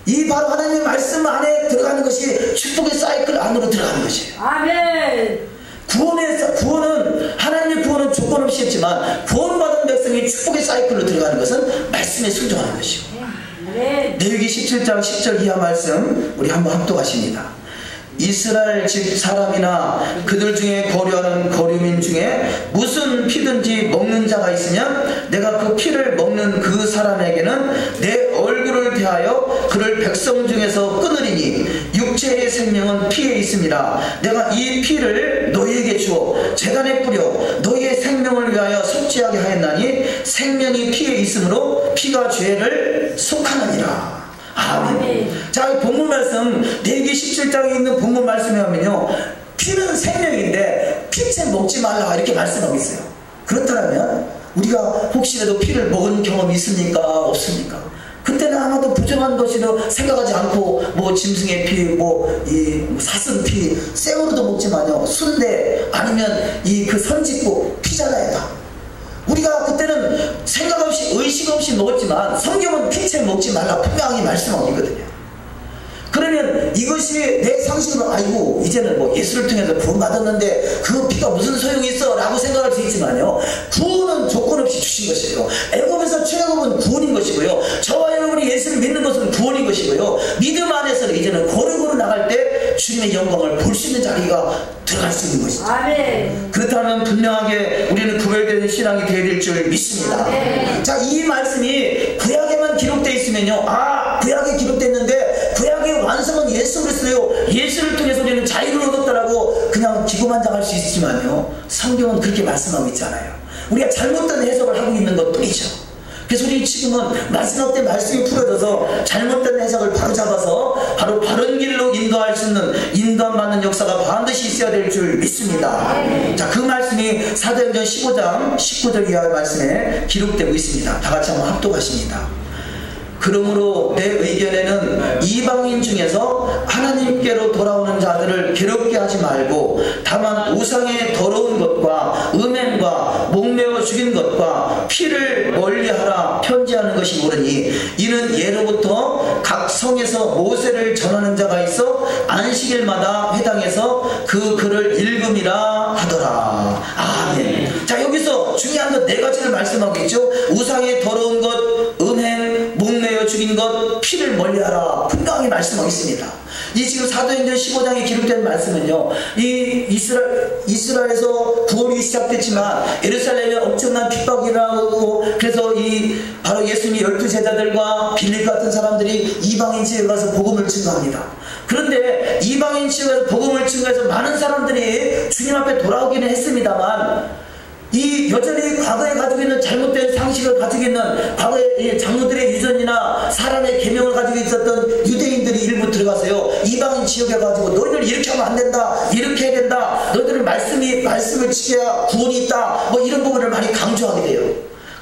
이 바로 하나님의 말씀 안에 들어가는 것이 축복의 사이클 안으로 들어가는 것이에요. 아멘. 구원은 하나님의 구원은 조건 없이 했지만 구원받은 백성이 축복의 사이클로 들어가는 것은 말씀에 순종하는 것이고 레위기 17장 10절 이하 말씀 우리 한번 합독하십니다. 이스라엘 집 사람이나 그들 중에 거류하는 거류민 중에 무슨 피든지 먹는 자가 있으면 내가 그 피를 먹는 그 사람에게는 내 얼굴을 대하여 그를 백성 중에서 끊으리니 육체의 생명은 피에 있습니다. 내가 이 피를 너희에게 주어 제단에 뿌려 너희의 생명을 위하여 속죄하게 하였나니 생명이 피에 있으므로 피가 죄를 속하느니라. 아멘. 자, 이 본문 말씀 레위기 17장에 있는 본문 말씀에 하면요 피는 생명인데 피채 먹지 말라 이렇게 말씀하고 있어요. 그렇다면 우리가 혹시라도 피를 먹은 경험이 있습니까? 없습니까? 그때는 아마도 부정한 것이라 생각하지 않고 뭐 짐승의 피, 이 사슴 피 생으로도 먹지만요 순대 아니면 이 그 선짓국 피잖아요 다. 우리가 그때는 생각 없이 의식 없이 먹었지만 성경은 피채 먹지 말라 분명히 말씀하고 있거든요. 그러면 이것이 내 상식으로 아이고 이제는 뭐 예수를 통해서 구원받았는데 그 피가 무슨 소용이 있어 라고 생각할 수 있지만요 구원은 조건 없이 주신 것이에요. 애굽에서 출애굽은 구원인 것이고요 저와 여러분이 예수를 믿는 것은 구원인 것이고요 믿음 안에서는 이제는 고르고르 나갈 때 주님의 영광을 볼 수 있는 자리가 들어갈 수 있는 것이죠. 아멘. 그렇다면 분명하게 우리는 구별되는 신앙이 되어야 될 줄 믿습니다. 아멘. 자, 이 말씀이 구약에만 기록되어 있으면요 구약에 기록됐는데 구약의 완성은 예수 그리스도요 예수를 통해서 우리는 자유를 얻었다라고 그냥 기고만장할 수 있지만요 성경은 그렇게 말씀하고 있잖아요. 우리가 잘못된 해석을 하고 있는 것 뿐이죠. 그래서 우리 지금은 마지막 때 말씀이 풀어져서 잘못된 해석을 바로잡아서 바로 바른 길로 인도할 수 있는 인도받는 역사가 반드시 있어야 될 줄 믿습니다. 자, 그 말씀이 사도행전 15장 19절 이하의 말씀에 기록되고 있습니다. 다 같이 한번 합독하십니다. 그러므로 내 의견에는 이방인 중에서 하나님께로 돌아오는 자들을 괴롭게 하지 말고 다만 우상의 더러운 것과 음행과 목매어 죽인 것과 피를 멀리하라 편지하는 것이 옳으니 이는 예로부터 각 성에서 모세를 전하는 자가 있어 안식일마다 회당에서 그 글을 읽음이라 하더라. 아멘. 자, 여기서 중요한 것 네 가지를 말씀하고 있죠. 우상의 더러운 것, 음행, 목매어 죽인 것, 피를 멀리하라. 분명히 말씀하고 있습니다. 이 지금 사도행전 15장에 기록된 말씀은요, 이 이스라엘에서 구원이 시작됐지만 예루살렘에 엄청난 핍박이 일어나고, 그래서 이 바로 예수님의 12제자들과 빌립 같은 사람들이 이방인 지역에 가서 복음을 증거합니다. 그런데 이방인 지역에서 복음을 증거해서 많은 사람들이 주님 앞에 돌아오기는 했습니다만, 이 여전히 과거에 가지고 있는 잘못된 상식을 가지고 있는 과거의 장로들의 유전이나 사람의 계명을 가지고 있었던 유대인들이 일부 들어가서요, 이방인 지역에 가지고 너희들 이렇게 하면 안 된다, 이렇게 해야 된다, 너희들은 말씀을 지켜야 구원이 있다, 뭐 이런 부분을 많이 강조하게 돼요.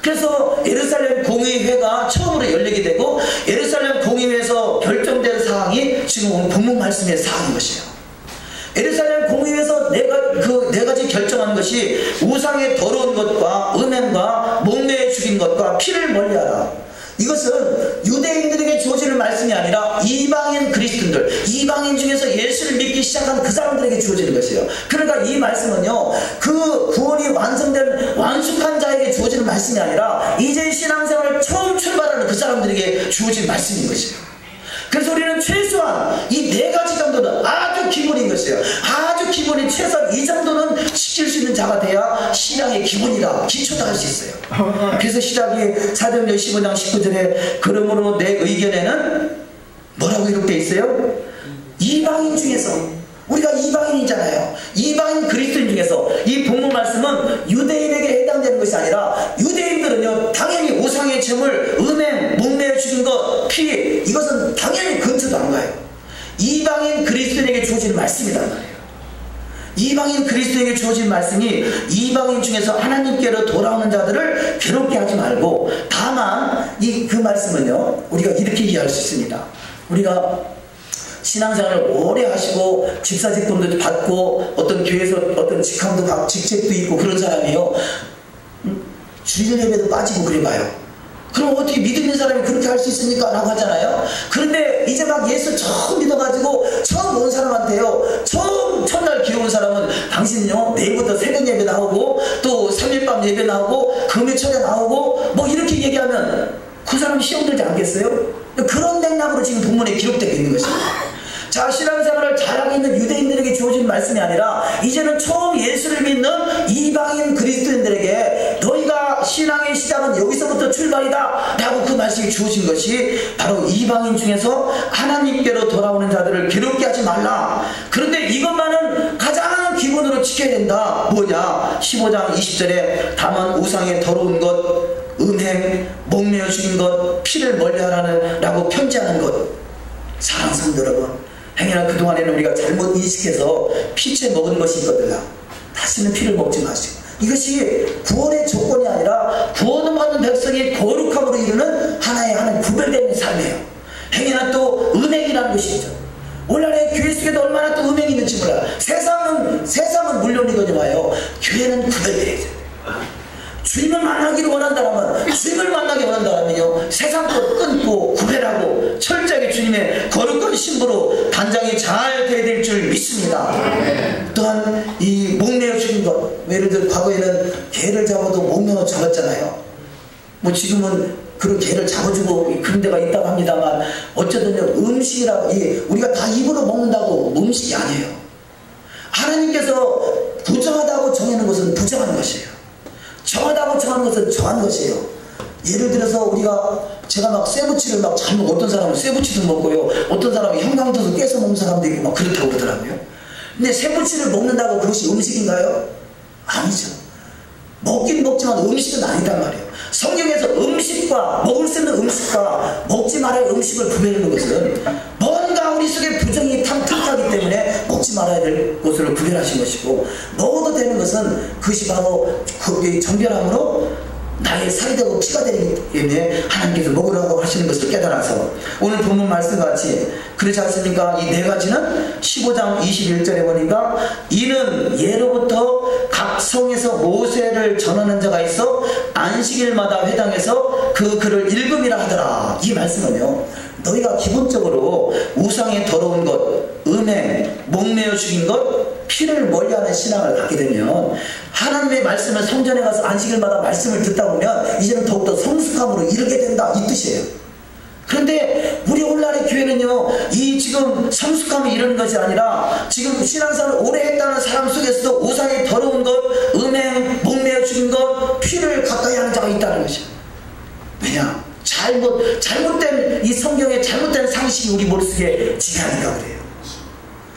그래서 예루살렘 공의회가 처음으로 열리게 되고, 예루살렘 공의회에서 결정된 사항이 지금 오늘 본문 말씀의 사항인 것이에요. 예루살렘 공의회에서 네 가지 결정한 것이 우상의 더러운 것과 음행과 목매에 죽인 것과 피를 멀리하라. 이것은 유대인들에게 주어지는 말씀이 아니라 이방인 그리스도인들, 이방인 중에서 예수를 믿기 시작한 그 사람들에게 주어지는 것이에요. 그러니까 이 말씀은요, 그 구원이 완성된 완숙한 자에게 주어지는 말씀이 아니라 이제 신앙생활을 처음 출발하는 그 사람들에게 주어진 말씀인 것이에요. 그래서 우리는 최소한 이 네 가지 정도는 아주 기본인 것이에요. 아주 기본인, 최소한 이 정도는 지킬 수 있는 자가 돼야 신앙의 기본이라, 기초다 할 수 있어요. 그래서 시작이 사도행전 15장 19절에 그러므로 내 의견에는 뭐라고 이렇게 있어요? 이방인 중에서, 우리가 이방인이잖아요. 이방인 그리스도인 중에서, 이 본문 말씀은 유대인에게 해당되는 것이 아니라 유대인들은요 당연히 우상의 제물, 음행, 목매어 죽인 것, 피, 이것은 당연히 근처도 안 가요. 이방인 그리스도인에게 주어진 말씀이란 말이에요. 이방인 그리스도에게 주어진 말씀이 이방인 중에서 하나님께로 돌아오는 자들을 괴롭게 하지 말고, 다만 그 말씀은요 우리가 이렇게 이해할 수 있습니다. 우리가 신앙생활을 오래 하시고 집사직분도 받고 어떤 교회에서 어떤 직함도 직책도 있고 그런 사람이요, 주일 예배도 빠지고 그래봐요. 그럼 어떻게 믿음 있는 사람이 그렇게 할 수 있습니까? 라고 하잖아요. 그런데 이제 막 예수 처음 믿어가지고 처음 온 사람한테요, 처음 첫날 기회 온 사람은 당신요 내일부터 새벽 예배 나오고 또 3일밤 예배 나오고 금요일에 나오고 뭐 이렇게 얘기하면 그 사람 시험 들지 않겠어요? 그런 맥락으로 지금 본문에 기록되어 있는 것입니다. 자, 신앙생활을 잘하고 있는 유대인들에게 주어진 말씀이 아니라 이제는 처음 예수를 믿는 이방인 그리스도인들에게 너희가 신앙의 시작은 여기서부터 출발이다 라고 그 말씀이 주어진 것이 바로 이방인 중에서 하나님께로 돌아오는 자들을 괴롭게 하지 말라. 그런데 이것만은 가장 기본으로 지켜야 된다. 뭐냐? 15장 20절에 다만 우상의 더러운 것, 음행, 목매어 죽인 것, 피를 멀리하라는 라고 편지하는 것. 사랑하는 성도 여러분, 행여나 그동안에는 우리가 잘못 인식해서 피채 먹은 것이 있거든요. 다시는 피를 먹지 마시고, 이것이 구원의 조건이 아니라 구원을 받는 백성이 거룩함으로 이루는 하나의 구별되는 삶이에요. 행여나 또 음행이라는 것이 있죠. 오늘날의 교회 속에도 얼마나 또 음행이 있는지 몰라요. 세상은 물론이거든요. 교회는 구별되어야 돼요. 주님을 만나기를 원한다면, 주님을 만나기 원한다면요, 세상도 끊고 구별하고 철저하게 주님의 거룩한 신부로 단장이 잘 돼야 될 줄 믿습니다. 또한 이 목매어 죽인 것, 예를 들어 과거에는 개를 잡아도 목매어 잡았잖아요. 뭐 지금은 그런 개를 잡아주고 그런 데가 있다고 합니다만, 어쨌든 음식이라고, 우리가 다 입으로 먹는다고 음식이 아니에요. 하나님께서 부정하다고 정하는 것은 부정한 것이에요. 정하다고 정하는 것은 정한 것이에요. 예를 들어서 제가 막 쇠부치를 막 잘못, 어떤 사람은 쇠부치도 먹고요, 어떤 사람은 형광도도 깨서 먹는 사람도 있고 막 그렇다고 그러더라고요. 근데 쇠부치를 먹는다고 그것이 음식인가요? 아니죠. 먹긴 먹지만 음식은 아니단 말이에요. 성경에서 음식과, 먹을 수 있는 음식과 먹지 말아야 음식을 구별하는 것은 뭔가 우리 속에 부정이 탐탁하기 때문에 먹지 말아야 될 것을 구별하신 것이고, 먹어도 되는 것은 그것이 바로 그 정결함으로 나의 살이 되고 피가 되기 때문에 하나님께서 먹으라고 하시는 것을 깨달아서, 오늘 본문 말씀같이 그렇지 않습니까? 이 네 가지는 15장 21절에 보니까 이는 예로부터 각 성에서 모세를 전하는 자가 있어 안식일마다 회당에서 그 글을 읽음이라 하더라. 이 말씀은요, 너희가 기본적으로 우상의 더러운 것, 음행, 목매어 죽인 것, 피를 멀리하는 신앙을 갖게 되면 하나님의 말씀을 성전에 가서 안식일마다 말씀을 듣다 보면 이제는 더욱더 성숙함으로 이르게 된다, 이 뜻이에요. 그런데 우리 오늘날의 교회는요, 이 지금 성숙함이 이르는 것이 아니라 지금 신앙생활을 오래 했다는 사람 속에서도 우상의 더러운 것, 음행, 목매어 죽인 것, 피를 가까이 하는 자가 있다는 것이에요. 왜냐? 잘못된 이 성경의 잘못된 상식이 우리 머릿속에 지배하니까 그래요.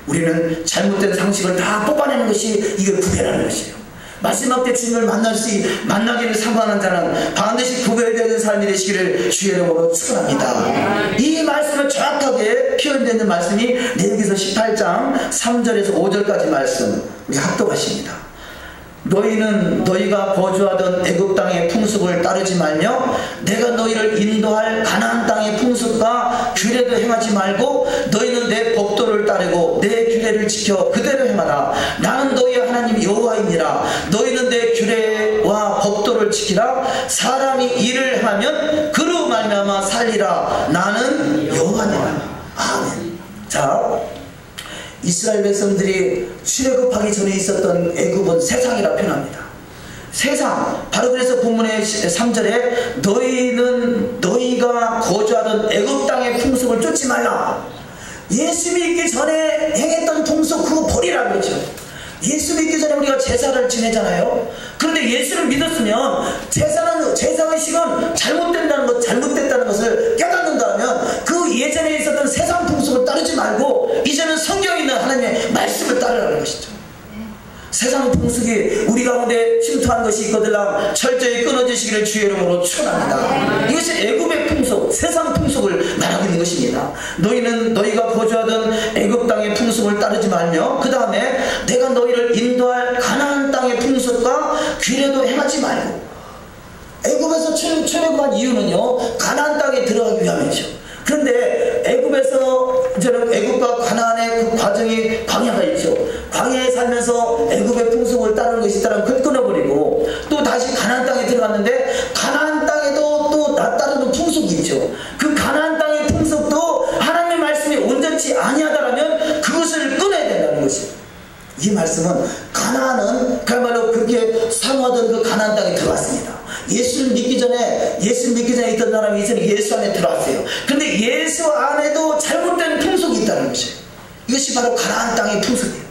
우리는 잘못된 상식을 다 뽑아내는 것이 이걸 구별하는 것이에요. 마지막 때 주님을 만나기를 사모하는 자는 반드시 구별되는 삶이 되시기를 주의 이름으로 축원합니다. 이 말씀을 정확하게 표현되는 말씀이 레위기서 18장 3절에서 5절까지 말씀, 우리 합독하십니다. 너희는 너희가 거주하던 애굽 땅의 풍습을 따르지 말며 내가 너희를 인도할 가나안 땅의 풍습과 규례도 행하지 말고 너희는 내 법도를 따르고 내 규례를 지켜 그대로 행하라. 나는 너희의 하나님 여호와이니라. 너희는 내 규례와 법도를 지키라. 사람이 이를 행하면 그로 말미암아 살리라. 나는 여호와니라. 아멘. 자, 이스라엘 백성들이 출애굽하기 전에 있었던 애굽은 세상이라 표현합니다. 세상, 바로 그래서 본문의 3절에 너희가 거주하던 애굽 땅의 풍속을 쫓지 말라. 예수 믿기 전에 행했던 풍속 그거 버리라는 거죠. 예수 믿기 전에 우리가 제사를 지내잖아요. 그런데 예수를 믿었으면 제사의식은 잘못됐다는 것을 깨닫는다면 그 예전에 있었던 세상 풍속을 따르지 말고 이제는 성경에 있는 하나님의 말씀을 따르라는 것이죠. 세상 풍속이 우리 가운데 침투한 것이 있거들랑 철저히 끊어지시기를 주의 이름으로 축원합니다. 이것이 애굽의 풍속, 세상 풍속을 말하고 있는 것입니다. 너희는 너희가 거주하던 애굽 땅의 풍속을 따르지 말며 그 다음에 내가 너희를 인도할 가나안 땅의 풍속과 규례도 행하지 말고. 애굽에서 출애굽한 이유는요, 가나안 땅에 들어가기 위함이죠. 그런데 애굽과 가나안의 그 과정이 광야가 있죠. 광야에 살면서 애굽의 풍속을 따르는 것이 있다면 그걸 끊어버리고 또 다시 가나안 땅에 들어갔는데 가나안 땅에도 또 따르는 풍속이 있죠. 그 가나안 땅의 풍속도 하나님의 말씀이 온전치 아니하다라면 그것을 끊어야 된다는 것이에요. 이 말씀은 가나안은 그야말로 그렇게 사모하던 그 가나안 땅에 들어왔습니다. 예수를 믿기 전에 있던 사람이 이제는 예수 안에 들어왔어요. 근데 예수 안에도 잘못된 풍속이 있다는 것이에요. 이것이 바로 가나안 땅의 풍속이에요.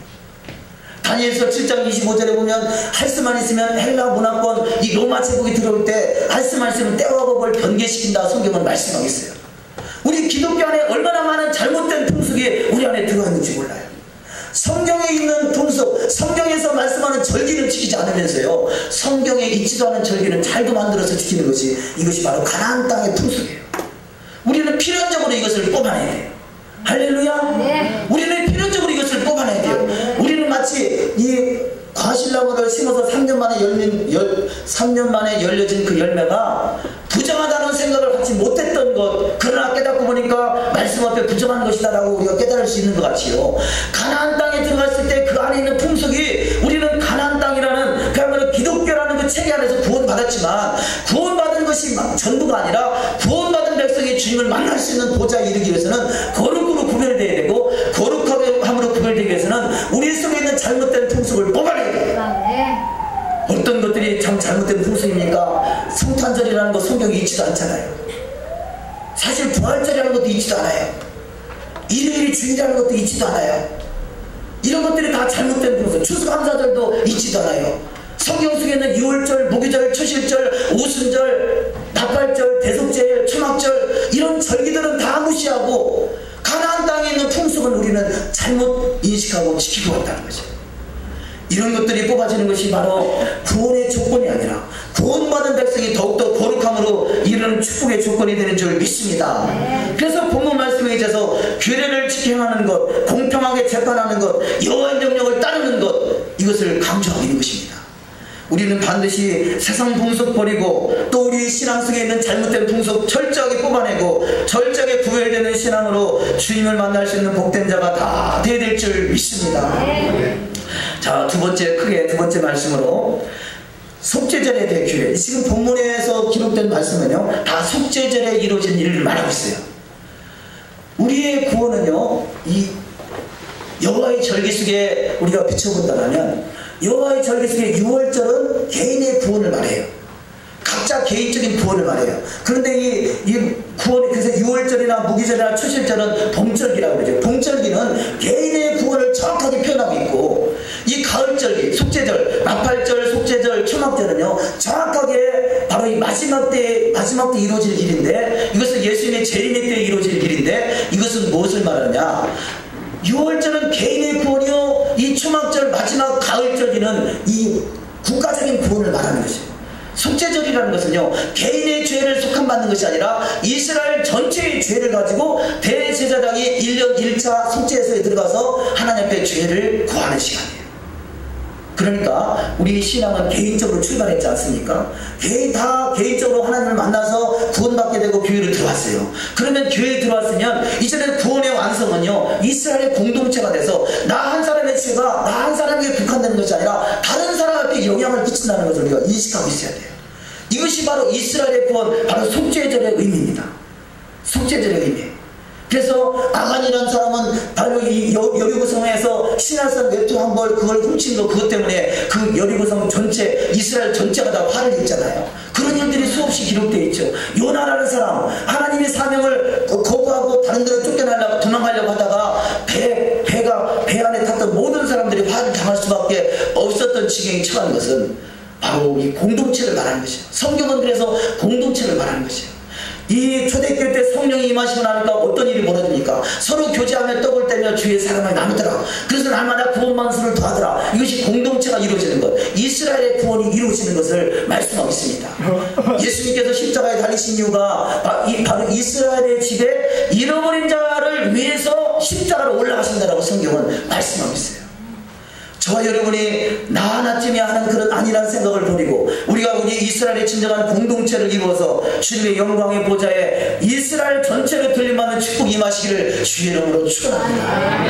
다니엘서 7장 25절에 보면 할 수만 있으면 헬라 문화권 이 로마 제국이 들어올 때 할 수만 있으면 때와 법을 변개시킨다 성경은 말씀하고 있어요. 우리 기독교 안에 얼마나 많은 잘못된 풍속이 우리 안에 들어있는지 몰라요. 성경에 있는 풍속, 성경에서 말씀하는 절기를 지키지 않으면서요, 성경에 있지도 않은 절기는 잘도 만들어서 지키는 것이 이것이 바로 가나안 땅의 풍속이에요. 우리는 필연적으로 이것을 뽑아내야 돼요. 할렐루야. 네. 우리는 필연적으로 이것을 뽑아내야 돼요. 네. 우리는 마치 이 과실나무를 심어서 3년 만에 열려진 그 열매가 부정하다는 생각을 하지 못했던 것, 그러나 깨닫고 보니까 말씀 앞에 부정한 것이다라고 우리가 깨달을 수 있는 것 같이요. 가나안 땅에 들어갔을 때 그 안에 있는 풍속이, 우리는 가나안 땅이라는 그야말로 기독교라는 그 체계 안에서 구원받았지만 구원받은 것이 전부가 아니라 구원받은 백성이 주님을 만날 수 있는 보좌에 이르기 위해서는 거룩으로 구별되어야 되고, 거룩함으로 구별되기 위해서는 우리 속에 있는 잘못된 풍속을 뽑아내야 돼요. 어떤 것들이 참 잘못된 풍속입니까? 성탄절이라는 거 성경에 있지도 않잖아요. 사실 부활절이라는 것도 있지도 않아요. 일요일이 주일이라는 것도 있지도 않아요. 이런 것들이 다 잘못된 풍속. 추수감사절도 있지도 않아요. 성경 속에 있는 유월절, 무교절, 초실절, 오순절, 나팔절, 대속절, 초막절, 이런 절기들은 다 무시하고 가나안 땅에 있는 풍속은 우리는 잘못 인식하고 지키고 왔다는 거죠. 이런 것들이 뽑아지는 것이 바로 구원의 조건이 아니라 구원받은 백성이 더욱더 거룩함으로 이르는 축복의 조건이 되는 줄 믿습니다. 그래서 본문 말씀에 있어서 규례를 지켜하는 것, 공평하게 재판하는 것, 여호와의 명령을 따르는 것, 이것을 강조하고 있는 것입니다. 우리는 반드시 세상 풍속 버리고 또 우리 신앙 속에 있는 잘못된 풍속 철저하게 뽑아내고 철저하게 구별되는 신앙으로 주님을 만날 수 있는 복된 자가 다 되어야 될 줄 믿습니다. 자, 크게 두 번째 말씀으로 속죄절에 대해 규례. 지금 본문에서 기록된 말씀은요, 다 속죄절에 이루어진 일을 말하고 있어요. 우리의 구원은요, 이 여호와의 절기 속에 우리가 비춰본다면, 여호와의 절기 속에 6월절은 개인의 구원을 말해요. 각자 개인적인 구원을 말해요. 그런데 이 구원이, 그래서 6월절이나 무기절이나 초실절은 봄절기라고 그러죠. 봄절기는 개인의 구원을 정확하게 표현하고 있고, 이 가을절기, 속죄절, 나팔절, 속죄절, 초막절은요, 정확하게 바로 이 마지막 때 이루어질 일인데, 이것은 예수님의 재림의 때에 이루어질 일인데, 이것은 무엇을 말하느냐? 6월절은 개인의 구원이요, 이 초막절, 마지막 가을절기는 이 국가적인 구원을 말하는 것이에요. 속죄절이라는 것은요, 개인의 죄를 속함받는 것이 아니라 이스라엘 전체의 죄를 가지고 대제사장이 1년 1차 속죄소에 들어가서 하나님 앞에 죄를 구하는 시간이에요. 그러니까 우리 신앙은 개인적으로 출발했지 않습니까? 다 개인적으로 하나님을 만나서 구원받게 되고 교회를 들어왔어요. 그러면 교회에 들어왔으면 이제는 구원의 완성은요, 이스라엘의 공동체가 돼서 나 한 사람의 죄가 나 한 사람에게 국한되는 것이 아니라 다른 사람한테 영향을 끼친다는 것을 우리가 인식하고 있어야 돼요. 이것이 바로 이스라엘의 구원, 바로 속죄절의 의미입니다. 속죄절의 의미. 그래서 아간이라는 사람은 바로 이 여리고성에서 신할산 외투 한 벌 그걸 훔친 거, 그것 때문에 그 여리고성 전체, 이스라엘 전체가 다 화를 입잖아요. 그런 일들이 수없이 기록되어 있죠. 요나라는 사람, 하나님의 사명을 거부하고 다른 데로 쫓겨나려고 도망가려고 하다가 배 안에 탔던 모든 사람들이 화를 당할 수밖에 없었던 지경에 처한 것은 바로 이 공동체를 말하는 것이에요. 성경은 그래서 공동체를 말하는 것이에요. 이 초대교회 때 성령이 임하시고 나니까 어떤 일이 벌어집니까? 서로 교제하며 떡을 떼며 주의 사랑을 나누더라. 그래서 날마다 구원만수를 더하더라. 이것이 공동체가 이루어지는 것, 이스라엘의 구원이 이루어지는 것을 말씀하고 있습니다. 예수님께서 십자가에 달리신 이유가 바로 이스라엘의 집에 잃어버린 자를 위해서 십자가로 올라가신다라고 성경은 말씀하고 있어요. 저와 여러분이 나 하나쯤이야 하는 그런 아니라는 생각을 버리고 우리 이스라엘의 진정한 공동체를 이루어서 주님의 영광의 보좌에 이스라엘 전체로 들림받는 축복 임하시기를 주의 이름으로 축원합니다.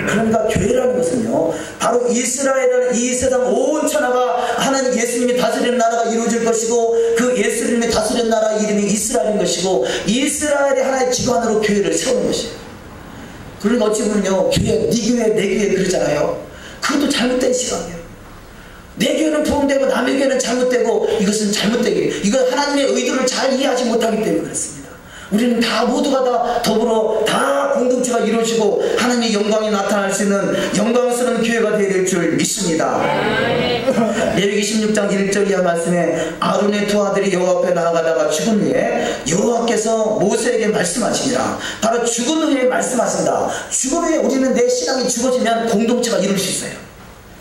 그러니까 교회라는 것은요, 바로 이스라엘은 이 세상 온 천하가 하나님 예수님이 다스리는 나라가 이루어질 것이고, 그 예수님이 다스리는 나라 이름이 이스라엘인 것이고, 이스라엘의 하나의 기관으로 교회를 세우는 것이에요. 그러니까 어찌 보면요, 교회, 네 교회, 내 교회 그러잖아요. 그것도 잘못된 시각이에요. 내 교회는 부흥되고 남의 교회는 잘못되고, 이것은 잘못되게, 이건 하나님의 의도를 잘 이해하지 못하기 때문에 그렇습니다. 우리는 다 모두가 다 더불어 다 공동체가 이루어지고 하나님의 영광이 나타날 수 있는 영광스러운 교회가 되어야 될 줄 믿습니다. 레위기 16장 1절 이하 말씀에 아론의 두 아들이 여호와 앞에 나아가다가 죽은 후에 여호와께서 모세에게 말씀하시니라. 바로 죽은 후에 말씀하신다. 죽은 후에 우리는 내 신앙이 죽어지면 공동체가 이룰 수 있어요.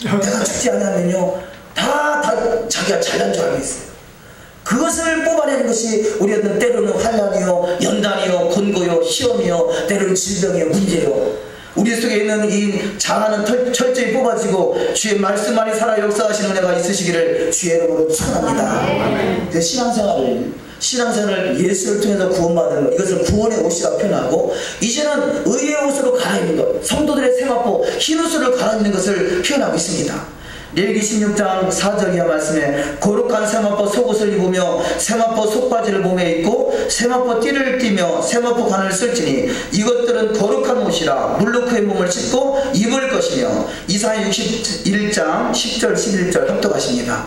내가 죽지 않으면요, 다 자기가 잘난 줄 알고 있어요. 그것을 뽑아내는 것이 우리는 때로는 환난이요, 연단이요, 곤고요, 시험이요, 때로는 질병이요, 문제요. 우리 속에 있는 이 장하는 철저히 뽑아지고 주의 말씀만이 살아 역사하시는 은혜가 있으시기를 주의 이름으로 축원합니다. 그 신앙생활을 예수를 통해서 구원받는 것, 이것을 구원의 옷이라고 표현하고, 이제는 의의 옷으로 갈아입는 것, 성도들의 세마포 흰 옷을 갈아입는 것을 표현하고 있습니다. 레위기 16장 4절 이하 말씀에 거룩한 세마포 속옷을 입으며 세마포 속바지를 몸에 입고 세마포 띠를 띠며 세마포 관을 쓸지니 이것들은 거룩한 옷이라 물로 그의 몸을 씻고 입을 것이며. 이사야 61장 10절 11절 합독하십니다.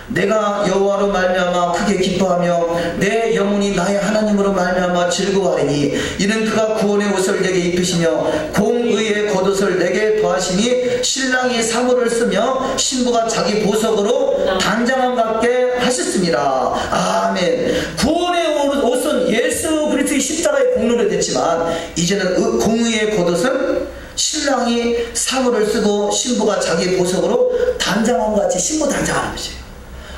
내가 여호와로 말미암아 크게 기뻐하며 내 영혼이 나의 하나님으로 말미암아 즐거워하리니 이는 그가 구원의 옷을 내게 입히시며 공의의 겉옷을 내게 더하시니 신랑이 사물을 쓰며 신부가 자기 보석으로 단장함 같게 하셨습니다. 아멘. 구원의 옷은 예수 그리스도의 십자가의 공로로 됐지만, 이제는 공의의 겉옷은 신랑이 사물을 쓰고 신부가 자기 보석으로 단장함 같이 신부 단장하는 것이에요.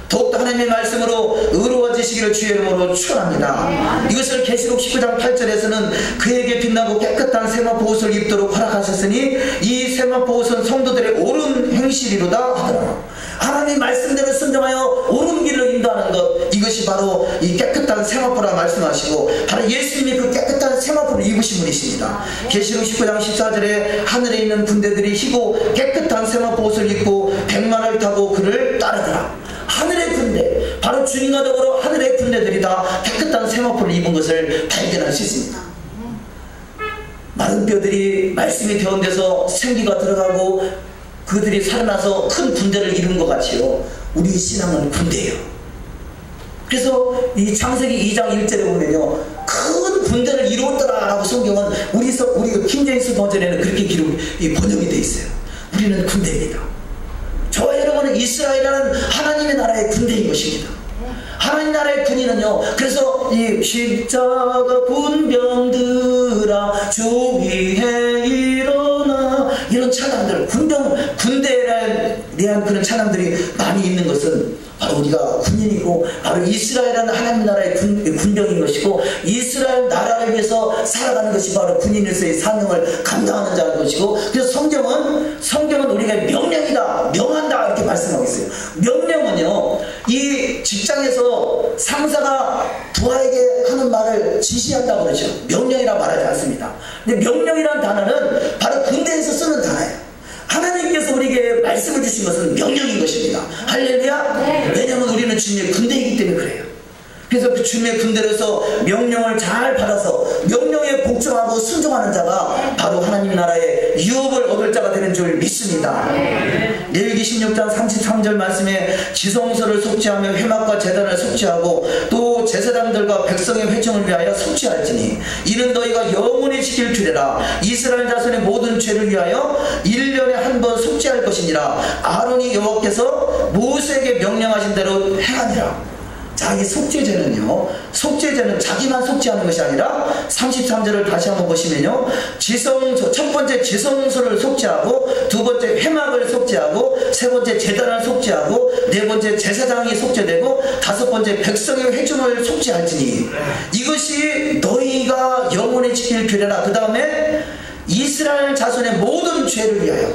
더욱더 하나님의 말씀으로 의로워지시기를 주의 이름으로 축원합니다. 이것을 계시록 19장 8절에서는 그에게 빛나고 깨끗한 세마포 옷을 입도록 허락하셨으니 이 세마포 옷은 성도들의 옳은 행실이로다 하더라. 하나님 말씀대로 순종하여 옳은 길로 인도하는 것, 이것이 바로 이 깨끗한 세마포라 말씀하시고 바로 예수님이 그 깨끗한 세마포를 입으신 분이십니다. 계시록 19장 14절에 하늘에 있는 군대들이 희고 깨끗한 세마포 옷을 입고 백마를 타고 그를 따르더라. 하늘의 군대, 바로 주님과 더불어 하늘의 군대들이 다 깨끗한 세마포를 입은 것을 발견할 수 있습니다. 마른 뼈들이 말씀이 되온 데서 생기가 들어가고 그들이 살아나서 큰 군대를 이룬 것 같이요, 우리 신앙은 군대예요. 그래서 이 창세기 2장 1절에 보면요, 큰 군대를 이루었더라 라고 성경은 우리 킹제임스 버전에는 그렇게 번역이 되어 있어요. 우리는 군대입니다. 저와 여러분은 이스라엘이라는 하나님의 나라의 군대인 것입니다. 하나님 나라의 군인은요, 그래서 이 십자가 군병들아 주 위에 일어나, 이런 찬양들, 군대에 대한 그런 찬양들이 많이 있는 것은 바로 우리가 군인이고 바로 이스라엘이라는 하나님 나라의 군병인 것이고, 이스라엘 나라를 위해서 살아가는 것이 바로 군인으로서의 사명을 감당하는 자인 것이고, 그래서 성경은 우리가 명령이다, 명한다 이렇게 말씀하고 있어요. 명령은요, 이 직장에서 상사가 부하에게 하는 말을 지시한다고 그러죠. 명령이라 말하지 않습니다. 근데 명령이라는 단어는 바로 군대에서 쓰는 단어예요. 하나님께서 우리에게 말씀을 주신 것은 명령인 것입니다. 할렐루야. 네. 왜냐하면 우리는 주님의 군대이기 때문에 그래요. 그래서 그 주님의 군대로서 명령을 잘 받아서 명령에 복종하고 순종하는 자가 바로 하나님 나라의 유업을 얻을 자가 되는 줄 믿습니다. 레위기 16장 33절 말씀에 지성소를 속죄하며 회막과 제단을 속죄하고 또 제사장들과 백성의 회중을 위하여 속죄할지니 이는 너희가 영원히 지킬 규례라. 이스라엘 자손의 모든 죄를 위하여 1년에 한 번 속죄할 것이니라. 아론이 여호와께서 모세에게 명령하신 대로 행하니라. 자, 이 속죄제는요, 속죄제는 자기만 속죄하는 것이 아니라 33절을 다시 한번 보시면요, 지성소, 첫 번째 지성소를 속죄하고, 두 번째 회막을 속죄하고, 세 번째 제단을 속죄하고, 네 번째 제사장이 속죄되고, 다섯 번째 백성의 회중을 속죄할지니 이것이 너희가 영원히 지킬 규례라. 그 다음에 이스라엘 자손의 모든 죄를 위하여.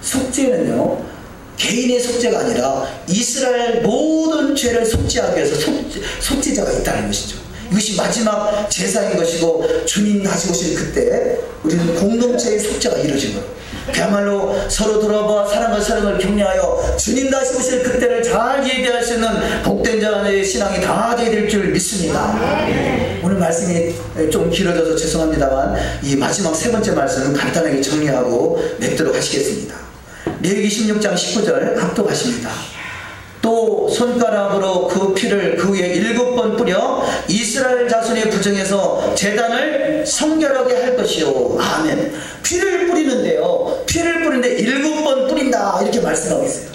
속죄는요, 개인의 속죄가 아니라 이스라엘 모든 죄를 속죄하기 위해서 속죄자가 있다는 것이죠. 이것이 마지막 제사인 것이고, 주님 다시 오실 그때 우리는 공동체의 속죄가 이루어진 것. 그야말로 서로 돌아봐 사랑과 사랑을 격려하여 주님 다시 오실 그때를 잘 예비할 수 있는 복된 자의 신앙이 다 되게 될 줄 믿습니다. 오늘 말씀이 좀 길어져서 죄송합니다만 이 마지막 세 번째 말씀은 간단하게 정리하고 맺도록 하시겠습니다. 레위기 16장 19절 합독하십니다. 또 손가락으로 그 피를 그 위에 7번 뿌려 이스라엘 자손의 부정에서 제단을 성결하게 할 것이요. 아멘. 피를 뿌리는데요, 피를 뿌리는데 7번 뿌린다 이렇게 말씀하고 있어요.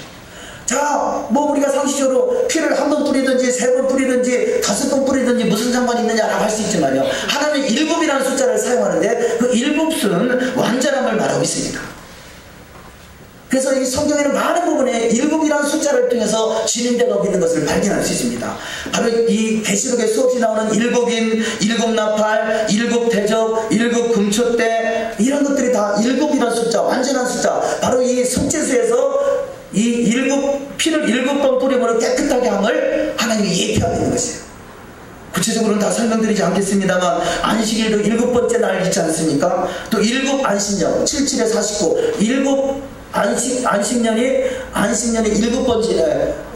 자, 뭐 우리가 상식적으로 피를 한 번 뿌리든지 세 번 뿌리든지 5번 뿌리든지 무슨 상관이 있느냐라고 할 수 있지만요, 하나님은 7이라는 숫자를 사용하는데 그 7수는 완전함을 말하고 있습니다. 그래서 이 성경에는 많은 부분에 7이라는 숫자를 통해서 진행되고 있는 것을 발견할 수 있습니다. 바로 이 계시록에 수없이 나오는 7인, 7나팔, 7대적, 7금초대, 이런 것들이 다 7이라는 숫자, 완전한 숫자, 바로 이 속죄소에서 이 피를 7번 뿌림으로 깨끗하게 함을 하나님이 예표하고 있는 것이에요. 구체적으로는 다 설명드리지 않겠습니다만, 안식일도 7번째 날 있지 않습니까? 또 7안식년, 77에 49, 안식년이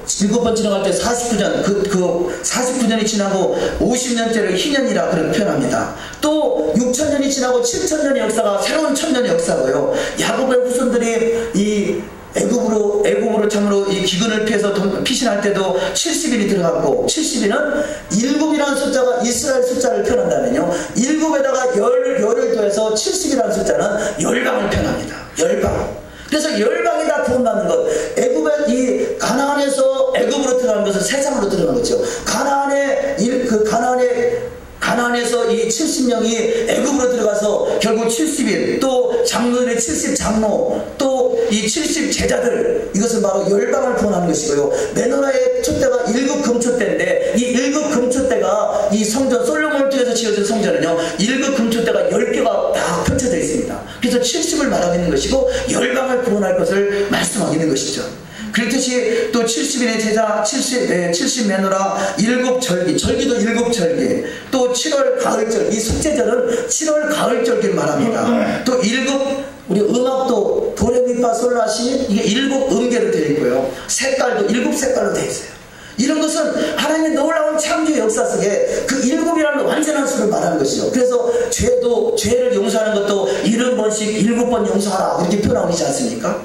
7번 지나갈 때 49년, 그 49년이 지나고 50년째를 희년이라 그렇게 표현합니다. 또 6천년이 지나고 7천년의 역사가 새로운 천년의 역사고요. 야곱의 후손들이 이 애굽으로 참으로 이 기근을 피해서 피신할 때도 70일이 들어갔고, 70일은 7이라는 숫자가 이스라엘 숫자를 표현한다면요, 7에다가 열을 더해서 70이라는 숫자는 열방을 표현합니다. 열방. 그래서 열방이 다 구원받는 것. 이 가나안에서 애굽으로 들어가는 것은 세상으로 들어가는 거죠. 가나안에서 이 70명이 애굽으로 들어가서 결국 70일, 또 장로들의 70장로, 또 이 70제자들, 이것은 바로 열방을 구원하는 것이고요. 메노라의 촛대가 1급금촛대인데 이 1급금촛대가 이 성전 솔로몬을 통해서 지어진 성전은요, 1급금촛대가 10개가 다 펼쳐져 있습니다. 그래서 70을 말하고 있는 것이고 열방을 구원할 것을 말씀하고 있는 것이죠. 그렇듯이 또 70인의 제자 70 매너라 7절기, 절기도 7절기, 또 7월 가을절, 이 속죄절은 7월 가을절기를 말합니다. 또 우리 음악도 도레미파솔라시 이게 7음계로 되어 있고요. 색깔도 7색깔로 되어 있어요. 이런 것은 하나님의 놀라운 창조의 역사 속에 그 7이라는 완전한 수를 말하는 것이죠. 그래서 죄를 용서하는 것도 70번씩 7번 용서하라 이렇게 표현하고 있지 않습니까?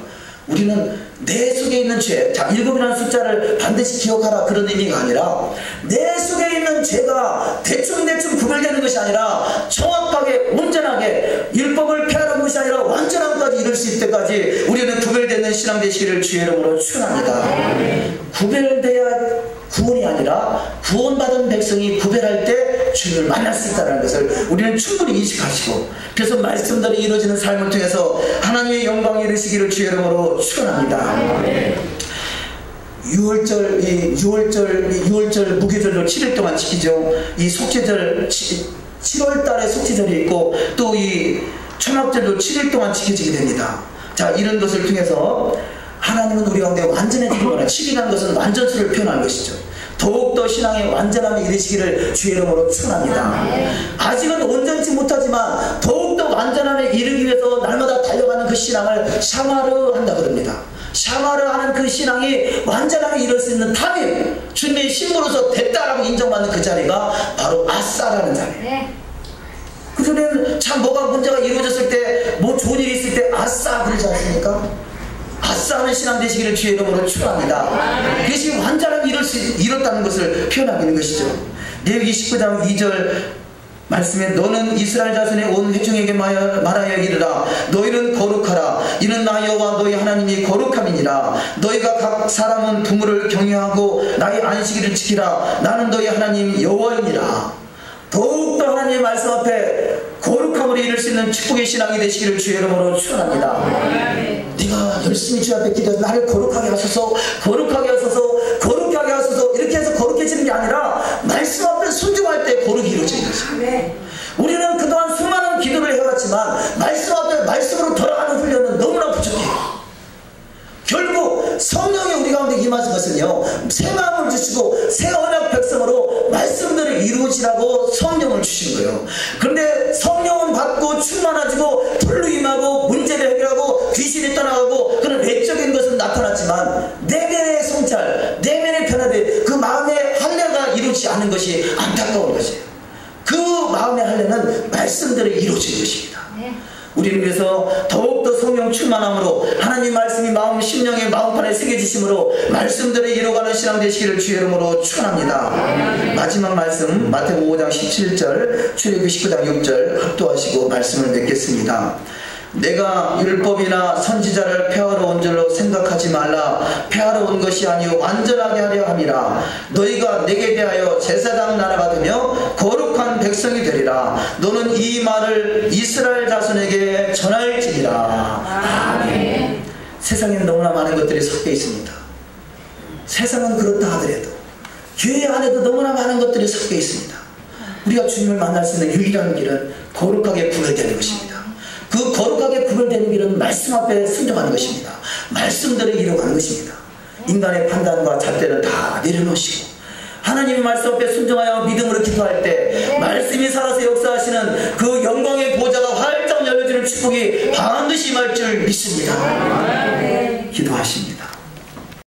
우리는 내 속에 있는 죄, 자 7이라는 숫자를 반드시 기억하라 그런 의미가 아니라 내 속에 있는 죄가 대충 구별되는 것이 아니라 정확하게 온전하게 율법을 폐하는 것이 아니라 완전함까지 이룰 수 있을 때까지 우리는 구별되는 신앙 되시기를 주의 이름으로 축원합니다. 구별돼야 구원이 아니라 구원받은 백성이 구별할 때 주님을 만날 수 있다는 것을 우리는 충분히 인식하시고, 그래서 말씀대로 이루어지는 삶을 통해서 하나님의 영광이 이루시기를 주의 이름으로 축원합니다. 6월절 무교절로 7일 동안 지키죠. 이 속죄절 7월달에 속죄절이 있고 또 이 초막절도 7일 동안 지켜지게 됩니다. 자, 이런 것을 통해서 하나님은 우리 가운데 완전해지는 거나 7이라는 것은 완전수를 표현하는 것이죠. 더욱더 신앙의 완전함에 이르시기를 주의 이름으로 축원합니다. 아직은 온전치 못하지만 더욱더 완전함에 이르기 위해서 날마다 달려가는 그 신앙을 샤마르 한다 그럽니다. 샤마르 하는 그 신앙이 완전하게 이룰 수 있는 타임, 주님의 신부로서 됐다라고 인정받는 그 자리가 바로 아싸라는 자리예요. 그전에는 참 뭐가 문제가 이루어졌을 때, 뭐 좋은 일이 있을 때 아싸 그러지 않습니까? 아싸하는 신앙 되시기를 주의 이름으로 축원합니다. 그것이 완전하게 이뤘다는 것을 표현하고 있는 것이죠. 레위기 19장 2절 말씀에 너는 이스라엘 자손의 온 회중에게 말하여 이르라. 너희는 거룩하라. 이는 나 여호와 너희 하나님이 거룩함이니라. 너희가 각 사람은 부모를 경외하고 나의 안식일을 지키라. 나는 너희 하나님 여호와이니라. 더욱더 하나님의 말씀 앞에 거룩함으로 이룰 수 있는 축복의 신앙이 되시기를 주의 이름으로 축원합니다. 네가 열심히 주 앞에 기도해서 나를 거룩하게 하소서, 거룩하게 하소서, 거룩하게 하소서 이렇게 해서 거룩해지는 게 아니라 말씀 앞에 순종할 때 거룩이 이루어지는 것입니다. 우리는 그동안 수많은 기도를 해왔지만 말씀 앞에 말씀으로 돌아가는 훈련은 너무나 부족해요. 결국 성령이 우리 가운데 임하신 것은요, 새 마음을 주시고 새 언약 백성으로 말씀들을 이루어지라고 성령을 주신 거예요. 그런데 성령은 받고 충만해지고 불로 임하고 문제를 해결하고 귀신이 떠나가고 그런 외적인 것은 나타났지만 내면의 성찰, 내면의 변화들, 그 마음의 할례가 이루어지지 않은 것이 안타까운 것이에요. 그 마음의 할례는 말씀대로 이루어진 것입니다. 우리는 그래서 더욱더 성령 충만함으로 하나님 말씀이 마음 심령의 마음판에 새겨지심으로 말씀대로 이루어가는 신앙 되시기를 주의 이름으로 축원합니다. 마지막 말씀 마태복음 5장 17절 출애굽기 19장 6절 합독하시고 말씀을 맺겠습니다. 내가 율법이나 선지자를 폐하러 온 줄로 생각하지 말라. 폐하러 온 것이 아니요 완전하게 하려 함이라. 너희가 내게 대하여 제사장 나라가 되며 거룩한 백성이 되리라. 너는 이 말을 이스라엘 자손에게 전할지니라. 아멘. 세상에는 너무나 많은 것들이 섞여 있습니다. 세상은 그렇다 하더라도 교회 안에도 너무나 많은 것들이 섞여 있습니다. 우리가 주님을 만날 수 있는 유일한 길은 거룩하게 구별되는 것입니다. 그 거룩하게 구별되는 길은 말씀 앞에 순종하는 것입니다. 말씀대로 이루어가는 것입니다. 인간의 판단과 잣대는 다 내려놓으시고 하나님의 말씀 앞에 순종하여 믿음으로 기도할 때 말씀이 살아서 역사하시는 그 영광의 보좌가 활짝 열려지는 축복이 반드시 임할 줄 믿습니다. 기도하십니다.